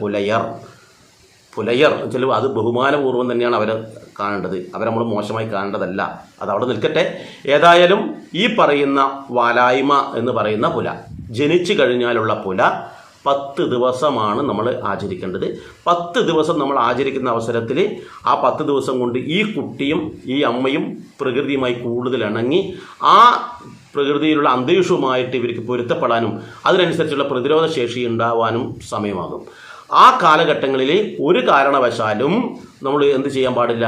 പുലയർ ചില അത് ബഹുമാനപൂർവ്വം തന്നെയാണ് അവരെ കാണേണ്ടത്. അവരെ നമ്മൾ മോശമായി കാണേണ്ടതല്ല. അത് അവിടെ നിൽക്കട്ടെ. ഏതായാലും ഈ പറയുന്ന വാലായ്മ എന്ന് പറയുന്ന പുല, ജനിച്ചു കഴിഞ്ഞാലുള്ള പുല 10 ദിവസമാണ് നമ്മൾ ആചരിക്കേണ്ടത്. 10 ദിവസം നമ്മൾ ആചരിക്കുന്ന അവസരത്തിൽ ആ 10 ദിവസം കൊണ്ട് ഈ കുട്ടിയും ഈ അമ്മയും പ്രകൃതിയുമായി കൂടുതൽ ഇണങ്ങി ആ പ്രകൃതിയിലുള്ള അന്തരീക്ഷവുമായിട്ട് ഇവർക്ക് പൊരുത്തപ്പെടാനും അതിനനുസരിച്ചുള്ള പ്രതിരോധ ശേഷി ഉണ്ടാവാനും സമയമാകും. ആ കാലഘട്ടങ്ങളിൽ ഒരു കാരണവശാലും നമ്മൾ എന്ത് ചെയ്യാൻ പാടില്ല,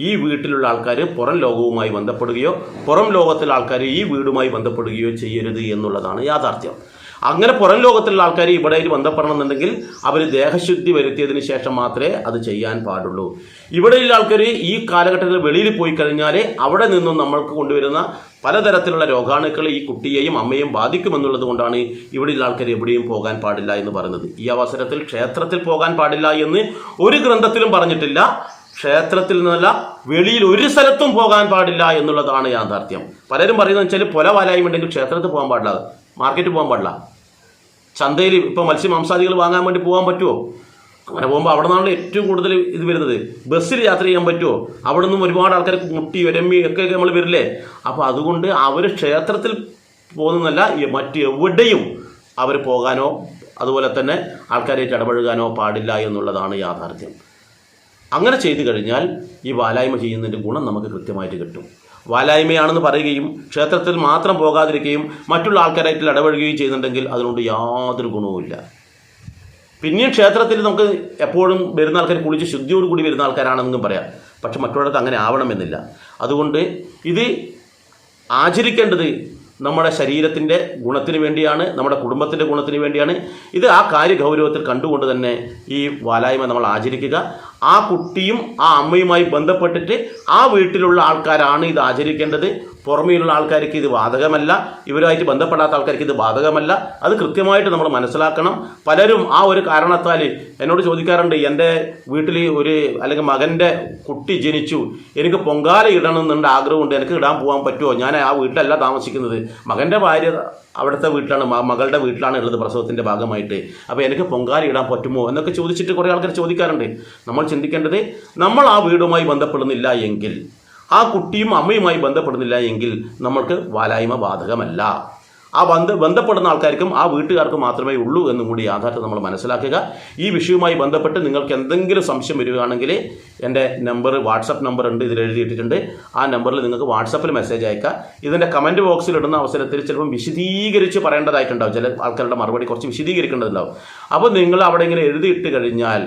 ഈ വീട്ടിലുള്ള ആൾക്കാർ പുറം ലോകവുമായി ബന്ധപ്പെടുകയോ പുറം ലോകത്തിലെ ആൾക്കാർ ഈ വീടുമായി ബന്ധപ്പെടുകയോ ചെയ്യരുത് എന്നുള്ളതാണ് യാഥാർത്ഥ്യം. അങ്ങനെ പുറം ലോകത്തിലുള്ള ആൾക്കാർ ഇവിടെ ബന്ധപ്പെടണമെന്നുണ്ടെങ്കിൽ അവർ ദേഹശുദ്ധി വരുത്തിയതിന് ശേഷം മാത്രമേ അത് ചെയ്യാൻ പാടുള്ളൂ. ഇവിടെയുള്ള ആൾക്കാർ ഈ കാലഘട്ടത്തിൽ വെളിയിൽ പോയി കഴിഞ്ഞാൽ അവിടെ നിന്നും നമ്മൾക്ക് കൊണ്ടുവരുന്ന പലതരത്തിലുള്ള രോഗാണുക്കൾ ഈ കുട്ടിയെയും അമ്മയെയും ബാധിക്കുമെന്നുള്ളത് കൊണ്ടാണ് ഇവിടെയുള്ള ആൾക്കാർ എവിടെയും പോകാൻ പാടില്ല എന്ന് പറയുന്നത്. ഈ അവസരത്തിൽ ക്ഷേത്രത്തിൽ പോകാൻ പാടില്ല എന്ന് ഒരു ഗ്രന്ഥത്തിലും പറഞ്ഞിട്ടില്ല. ക്ഷേത്രത്തിൽ നിന്നല്ല വെളിയിൽ ഒരു സ്ഥലത്തും പോകാൻ പാടില്ല എന്നുള്ളതാണ് യാഥാർത്ഥ്യം. പലരും പറയുന്നത് വെച്ചാൽ പുല വാലായുമുണ്ടെങ്കിൽ ക്ഷേത്രത്തിൽ പോകാൻ പാടില്ല, മാർക്കറ്റിൽ പോകാൻ പാടില്ല, ചന്തയിൽ ഇപ്പോൾ മത്സ്യമാംസാദികൾ വാങ്ങാൻ വേണ്ടി പോകാൻ പറ്റുമോ? അങ്ങനെ പോകുമ്പോൾ അവിടെ നിന്നാണ് ഏറ്റവും കൂടുതൽ ഇത് വരുന്നത്. ബസ്സിൽ യാത്ര ചെയ്യാൻ പറ്റുമോ? അവിടെ നിന്നും ഒരുപാട് ആൾക്കാർ മുട്ടി ഒരമ്മി ഒക്കെ നമ്മൾ വരില്ലേ. അപ്പോൾ അതുകൊണ്ട് അവർ ക്ഷേത്രത്തിൽ പോകുന്നതല്ല, മറ്റ് എവിടെയും അവർ പോകാനോ അതുപോലെ തന്നെ ആൾക്കാരായിട്ട് ഇടപഴകാനോ പാടില്ല എന്നുള്ളതാണ് യാഥാർത്ഥ്യം. അങ്ങനെ ചെയ്തു കഴിഞ്ഞാൽ ഈ വാലായ്മ ചെയ്യുന്നതിൻ്റെ ഗുണം നമുക്ക് കൃത്യമായിട്ട് കിട്ടും. വാലായ്മയാണെന്ന് പറയുകയും ക്ഷേത്രത്തിൽ മാത്രം പോകാതിരിക്കുകയും മറ്റുള്ള ആൾക്കാരായിട്ട് ഇടപഴകുകയും ചെയ്യുന്നുണ്ടെങ്കിൽ അതിനോട് യാതൊരു ഗുണവുമില്ല. പിന്നെയും ക്ഷേത്രത്തിൽ നമുക്ക് എപ്പോഴും വരുന്ന ആൾക്കാർ കുളിച്ച് ശുദ്ധിയോടുകൂടി വരുന്ന ആൾക്കാരാണെന്നും പറയാം. പക്ഷെ മറ്റുള്ളവർക്ക് അങ്ങനെ ആവണമെന്നില്ല. അതുകൊണ്ട് ഇത് ആചരിക്കേണ്ടത് നമ്മുടെ ശരീരത്തിൻ്റെ ഗുണത്തിന് വേണ്ടിയാണ്, നമ്മുടെ കുടുംബത്തിൻ്റെ ഗുണത്തിന് വേണ്ടിയാണ്. ഇത് ആ കാര്യഗൗരവത്തിൽ കണ്ടുകൊണ്ട് തന്നെ ഈ വാലായ്മ നമ്മൾ ആചരിക്കുക. ആ കുട്ടിയും ആ അമ്മയുമായി ബന്ധപ്പെട്ടിട്ട് ആ വീട്ടിലുള്ള ആൾക്കാരാണ് ഇത് ആചരിക്കേണ്ടത്. പുറമേയുള്ള ആൾക്കാർക്ക് ഇത് ബാധകമല്ല, ഇവരുമായിട്ട് ബന്ധപ്പെടാത്ത ആൾക്കാർക്ക് ഇത് ബാധകമല്ല. അത് കൃത്യമായിട്ട് നമ്മൾ മനസ്സിലാക്കണം. പലരും ആ ഒരു കാരണത്താൽ എന്നോട് ചോദിക്കാറുണ്ട്, എൻ്റെ വീട്ടിൽ അല്ലെങ്കിൽ മകൻ്റെ കുട്ടി ജനിച്ചു, എനിക്ക് പൊങ്കാല ഇടണമെന്നുണ്ട്, ആഗ്രഹമുണ്ട്, എനിക്ക് ഇടാൻ പോകാൻ പറ്റുമോ? ഞാൻ ആ വീട്ടിലല്ല താമസിക്കുന്നത്, മകൻ്റെ ഭാര്യ അവിടുത്തെ വീട്ടിലാണ്, മകളുടെ വീട്ടിലാണ് ഉള്ളത് പ്രസവത്തിൻ്റെ ഭാഗമായിട്ട്. അപ്പോൾ എനിക്ക് പൊങ്കാല ഇടാൻ പറ്റുമോ എന്നൊക്കെ ചോദിച്ചിട്ട് കുറേ ആൾക്കാർ ചോദിക്കാറുണ്ട്. നമ്മൾ ചിന്തിക്കേണ്ടത്, നമ്മൾ ആ വീടുമായി ബന്ധപ്പെടുന്നില്ല എങ്കിൽ, ആ കുട്ടിയും അമ്മയുമായി ബന്ധപ്പെടുന്നില്ല എങ്കിൽ നമ്മൾക്ക് വാലായ്മ ബാധകമല്ല. ആ ബന്ധപ്പെടുന്ന ആൾക്കാർക്കും ആ വീട്ടുകാർക്കും മാത്രമേ ഉള്ളൂ എന്നും കൂടി യാഥാർത്ഥ്യം നമ്മൾ മനസ്സിലാക്കുക. ഈ വിഷയവുമായി ബന്ധപ്പെട്ട് നിങ്ങൾക്ക് എന്തെങ്കിലും സംശയം വരികയാണെങ്കിൽ എൻ്റെ നമ്പർ, വാട്സപ്പ് നമ്പർ ഉണ്ട്, ഇതിൽ എഴുതിയിട്ടിട്ടുണ്ട്. ആ നമ്പറിൽ നിങ്ങൾക്ക് വാട്സപ്പിൽ മെസ്സേജ് അയക്കുക. ഇതിൻ്റെ കമൻറ്റ് ബോക്സിൽ ഇടുന്ന അവസരത്തിൽ ചിലപ്പം വിശദീകരിച്ച് പറയേണ്ടതായിട്ടുണ്ടാവും. ചില ആൾക്കാരുടെ മറുപടി കുറച്ച് വിശദീകരിക്കേണ്ടതുണ്ടാവും. അപ്പോൾ നിങ്ങൾ അവിടെ ഇങ്ങനെ എഴുതിയിട്ട് കഴിഞ്ഞാൽ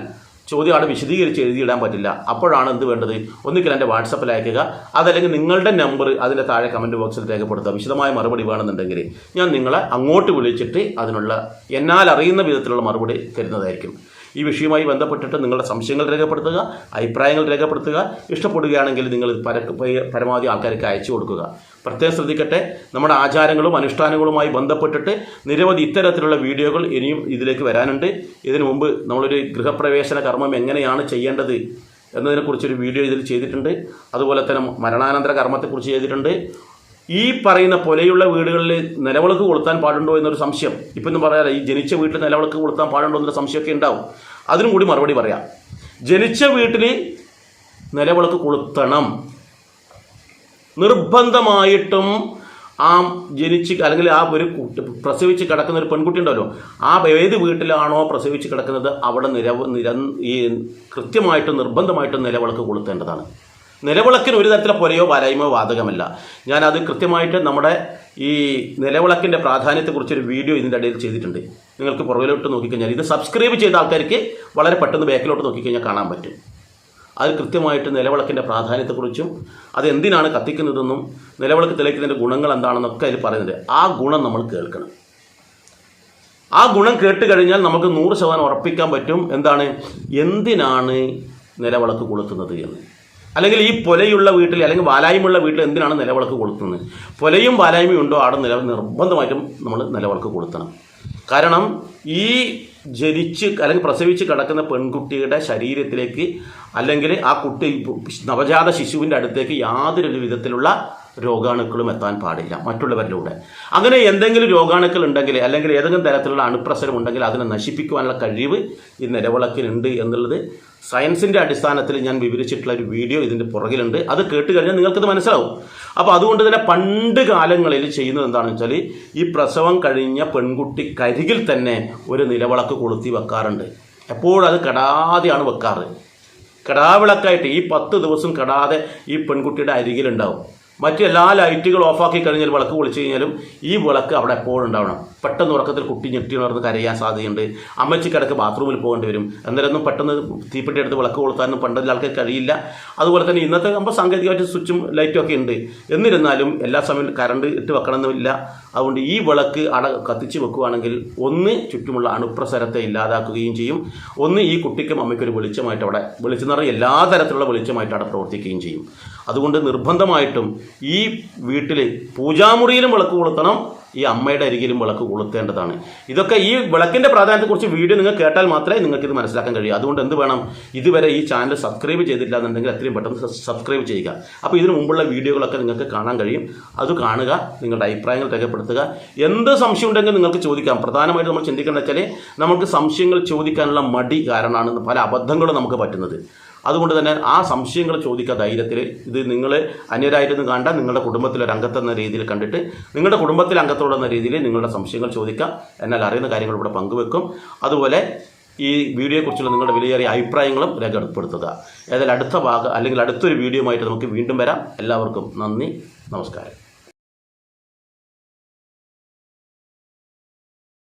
ചോദ്യം അവിടെ വിശദീകരിച്ച് എഴുതിയിടാൻ പറ്റില്ല. അപ്പോഴാണ് എന്ത് വേണ്ടത്, ഒന്നുകിൽ എൻ്റെ വാട്സപ്പിൽ അയക്കുക, അതല്ലെങ്കിൽ നിങ്ങളുടെ നമ്പർ അതിൻ്റെ താഴെ കമൻറ്റ് ബോക്സിൽ രേഖപ്പെടുത്തുക. വിശദമായ മറുപടി വേണമെന്നുണ്ടെങ്കിൽ ഞാൻ നിങ്ങളെ അങ്ങോട്ട് വിളിച്ചിട്ട് അതിനുള്ള എന്നാൽ അറിയുന്ന വിധത്തിലുള്ള മറുപടി തരുന്നതായിരിക്കും. ഈ വിഷയവുമായി ബന്ധപ്പെട്ടിട്ട് നിങ്ങളുടെ സംശയങ്ങൾ രേഖപ്പെടുത്തുക, അഭിപ്രായങ്ങൾ രേഖപ്പെടുത്തുക. ഇഷ്ടപ്പെടുകയാണെങ്കിൽ നിങ്ങൾ പരമാവധി ആൾക്കാർക്ക് അയച്ചു കൊടുക്കുക. പ്രത്യേകം ശ്രദ്ധിക്കട്ടെ, നമ്മുടെ ആചാരങ്ങളും അനുഷ്ഠാനങ്ങളുമായി ബന്ധപ്പെട്ടിട്ട് നിരവധി ഇത്തരത്തിലുള്ള വീഡിയോകൾ ഇനിയും ഇതിലേക്ക് വരാനുണ്ട്. ഇതിനു മുമ്പ് നമ്മളൊരു ഗൃഹപ്രവേശന കർമ്മം എങ്ങനെയാണ് ചെയ്യേണ്ടത് എന്നതിനെക്കുറിച്ചൊരു വീഡിയോ ഇതിൽ ചെയ്തിട്ടുണ്ട്. അതുപോലെ തന്നെ മരണാനന്തര കർമ്മത്തെക്കുറിച്ച് ചെയ്തിട്ടുണ്ട്. ഈ പറയുന്ന പോലെയുള്ള വീടുകളിൽ നിലവിളക്ക് കൊളുത്താൻ പാടുണ്ടോ എന്നൊരു സംശയം, ഇപ്പം ഒന്നും പറയാതെ ഈ ജനിച്ച വീട്ടിൽ നിലവിളക്ക് കൊളുത്താൻ പാടുണ്ടോ എന്നൊരു സംശയമൊക്കെ ഉണ്ടാവും. അതിനും കൂടി മറുപടി പറയാം. ജനിച്ച വീട്ടിൽ നിലവിളക്ക് കൊളുത്തണം നിർബന്ധമായിട്ടും. ആ അല്ലെങ്കിൽ ആ ഒരു പ്രസവിച്ച് കിടക്കുന്ന ഒരു പെൺകുട്ടി ഉണ്ടല്ലോ, ആ ഏത് വീട്ടിലാണോ പ്രസവിച്ച് കിടക്കുന്നത് അവിടെ കൃത്യമായിട്ടും നിർബന്ധമായിട്ടും നിലവിളക്ക് കൊളുത്തേണ്ടതാണ്. നിലവിളക്കിന് ഒരു തരത്തിലെ പുലയോ വാലായ്മയോ ബാധകമല്ല. ഞാനത് കൃത്യമായിട്ട് നമ്മുടെ ഈ നിലവിളക്കിൻ്റെ പ്രാധാന്യത്തെക്കുറിച്ചൊരു വീഡിയോ ഇതിൻ്റെ ഇടയിൽ ചെയ്തിട്ടുണ്ട്. നിങ്ങൾക്ക് പുറകിലോട്ട് നോക്കിക്കഴിഞ്ഞാൽ, ഇത് സബ്സ്ക്രൈബ് ചെയ്ത ആൾക്കാർക്ക് വളരെ പെട്ടെന്ന് ബാക്കിലോട്ട് നോക്കിക്കഴിഞ്ഞാൽ കാണാൻ പറ്റും. അത് കൃത്യമായിട്ട് നിലവിളക്കിൻ്റെ പ്രാധാന്യത്തെക്കുറിച്ചും അത് എന്തിനാണ് കത്തിക്കുന്നതെന്നും നിലവിളക്ക് തെളിയിക്കുന്നതിൻ്റെ ഗുണങ്ങൾ എന്താണെന്നൊക്കെ അതിൽ പറയുന്നുണ്ട്. ആ ഗുണം നമ്മൾ കേൾക്കണം. ആ ഗുണം കേട്ട് കഴിഞ്ഞാൽ നമുക്ക് 100% ഉറപ്പിക്കാൻ പറ്റും എന്തിനാണ് നിലവിളക്ക് കൊളുത്തുന്നത് എന്ന്. അല്ലെങ്കിൽ ഈ പൊലയുള്ള വീട്ടിൽ അല്ലെങ്കിൽ വാലായ്മയുള്ള വീട്ടിൽ എന്തിനാണ് നിലവിളക്ക് കൊളുത്തുന്നത്? പൊലയും വാലായ്മയും ഉണ്ടോ അവിടെ നിർബന്ധമായിട്ടും നമ്മൾ നിലവിളക്ക് കൊളുത്തണം. കാരണം ഈ ജനിച്ച് അല്ലെങ്കിൽ പ്രസവിച്ച് കിടക്കുന്ന പെൺകുട്ടിയുടെ ശരീരത്തിലേക്ക് അല്ലെങ്കിൽ ആ കുട്ടി നവജാത ശിശുവിൻ്റെ അടുത്തേക്ക് യാതൊരു വിധത്തിലുള്ള രോഗാണുക്കളും എത്താൻ പാടില്ല മറ്റുള്ളവരിലൂടെ. അങ്ങനെ എന്തെങ്കിലും രോഗാണുക്കൾ ഉണ്ടെങ്കിൽ അല്ലെങ്കിൽ ഏതെങ്കിലും തരത്തിലുള്ള അണുപ്രസരം ഉണ്ടെങ്കിൽ അതിനെ നശിപ്പിക്കുവാനുള്ള കഴിവ് ഈ നിലവിളക്കിനുണ്ട് എന്നുള്ളത് സയൻസിൻ്റെ അടിസ്ഥാനത്തിൽ ഞാൻ വിവരിച്ചിട്ടുള്ള ഒരു വീഡിയോ ഇതിൻ്റെ പുറകിലുണ്ട്. അത് കേട്ട് കഴിഞ്ഞാൽ നിങ്ങൾക്കത് മനസ്സിലാവും. അപ്പോൾ അതുകൊണ്ട് തന്നെ പണ്ട് കാലങ്ങളിൽ ചെയ്യുന്നത് എന്താണെന്ന് വെച്ചാൽ ഈ പ്രസവം കഴിഞ്ഞ പെൺകുട്ടിക്കരികിൽ തന്നെ ഒരു നിലവിളക്ക് കൊളുത്തി വെക്കാറുണ്ട്. എപ്പോഴും അത് കെടാതെയാണ് വെക്കാറ്. കെടാവിളക്കായിട്ട് ഈ 10 ദിവസം കെടാതെ ഈ പെൺകുട്ടിയുടെ അരികിലുണ്ടാവും. മറ്റെല്ലാ ലൈറ്റുകൾ ഓഫാക്കി കഴിഞ്ഞാൽ വിളക്ക് പൊളിച്ചു കഴിഞ്ഞാലും ഈ വിളക്ക് അവിടെ എപ്പോഴും ഉണ്ടാവണം. പെട്ടെന്ന് ഉറക്കത്തിൽ കുട്ടി ഞെട്ടി ഉണർന്ന് കരയാൻ സാധ്യതയുണ്ട്. അമ്മച്ചിക്കിടക്ക് ബാത്റൂമിൽ പോകേണ്ടി വരും. എന്തായാലും പെട്ടെന്ന് തീപ്പെട്ടി എടുത്ത് വിളക്ക് കൊളുത്താനൊന്നും പണ്ടുള്ള ആൾക്കാർക്ക് കഴിയില്ല. അതുപോലെ തന്നെ ഇന്നത്തെ ആകുമ്പോൾ സാങ്കേതികമായിട്ട് സ്വിച്ചും ലൈറ്റും ഒക്കെ ഉണ്ട്. എന്നിരുന്നാലും എല്ലാ സമയവും കറണ്ട് ഇട്ട് വെക്കണമെന്നില്ല. അതുകൊണ്ട് ഈ വിളക്ക് കത്തിച്ച് വെക്കുകയാണെങ്കിൽ ഒന്ന് ചുറ്റുമുള്ള അണുപ്രസരത്തെ ഇല്ലാതാക്കുകയും ചെയ്യും, ഒന്ന് ഈ കുട്ടിക്കും അമ്മയ്ക്കൊരു വെളിച്ചമായിട്ട് അവിടെ വെളിച്ചെന്ന് പറഞ്ഞാൽ എല്ലാ തരത്തിലുള്ള വെളിച്ചമായിട്ട് അവിടെ പ്രവർത്തിക്കുകയും ചെയ്യും. അതുകൊണ്ട് നിർബന്ധമായിട്ടും ഈ വീട്ടിൽ പൂജാമുറിയിലും വിളക്ക് കൊളുത്തണം, ഈ അമ്മയുടെ അരികിലും വിളക്ക് കൊളുത്തേണ്ടതാണ്. ഇതൊക്കെ ഈ വിളക്കിൻ്റെ പ്രാധാന്യത്തെക്കുറിച്ച് വീഡിയോ നിങ്ങൾ കേട്ടാൽ മാത്രമേ നിങ്ങൾക്കിത് മനസ്സിലാക്കാൻ കഴിയൂ. അതുകൊണ്ട് എന്ത് വേണം, ഇതുവരെ ഈ ചാനൽ സബ്സ്ക്രൈബ് ചെയ്തിട്ടില്ല എന്നുണ്ടെങ്കിൽ എത്രയും പെട്ടെന്ന് സബ്സ്ക്രൈബ് ചെയ്യുക. അപ്പോൾ ഇതിനു മുമ്പുള്ള വീഡിയോകളൊക്കെ നിങ്ങൾക്ക് കാണാൻ കഴിയും. അത് കാണുക, നിങ്ങളുടെ അഭിപ്രായങ്ങൾ രേഖപ്പെടുത്തുക. എന്ത് സംശയം ഉണ്ടെങ്കിൽ നിങ്ങൾക്ക് ചോദിക്കാം. പ്രധാനമായിട്ട് നമ്മൾ ചിന്തിക്കേണ്ടത് വെച്ചാൽ നമുക്ക് സംശയങ്ങൾ ചോദിക്കാനുള്ള മടി കാരണമാണ് പല അബദ്ധങ്ങളും നമുക്ക് പറ്റുന്നത്. അതുകൊണ്ട് തന്നെ ആ സംശയങ്ങൾ ചോദിക്കുക ധൈര്യത്തിൽ. ഇത് നിങ്ങൾ അന്യരായിട്ടൊന്നും കണ്ട നിങ്ങളുടെ കുടുംബത്തിലെ ഒരു അംഗത്തെന്ന രീതിയിൽ കണ്ടിട്ട് നിങ്ങളുടെ കുടുംബത്തിലെ അംഗത്തോടെന്ന രീതിയിൽ നിങ്ങളുടെ സംശയങ്ങൾ ചോദിക്കാം. എന്നാൽ അറിയുന്ന കാര്യങ്ങൾ ഇവിടെ പങ്കുവെക്കും. അതുപോലെ ഈ വീഡിയോയെക്കുറിച്ചുള്ള നിങ്ങളുടെ വിലയേറിയ അഭിപ്രായങ്ങളും രേഖപ്പെടുത്തുക. ഏതായാലും അടുത്ത ഭാഗം അല്ലെങ്കിൽ അടുത്തൊരു വീഡിയോ ആയിട്ട് നമുക്ക് വീണ്ടും വരാം. എല്ലാവർക്കും നന്ദി, നമസ്കാരം.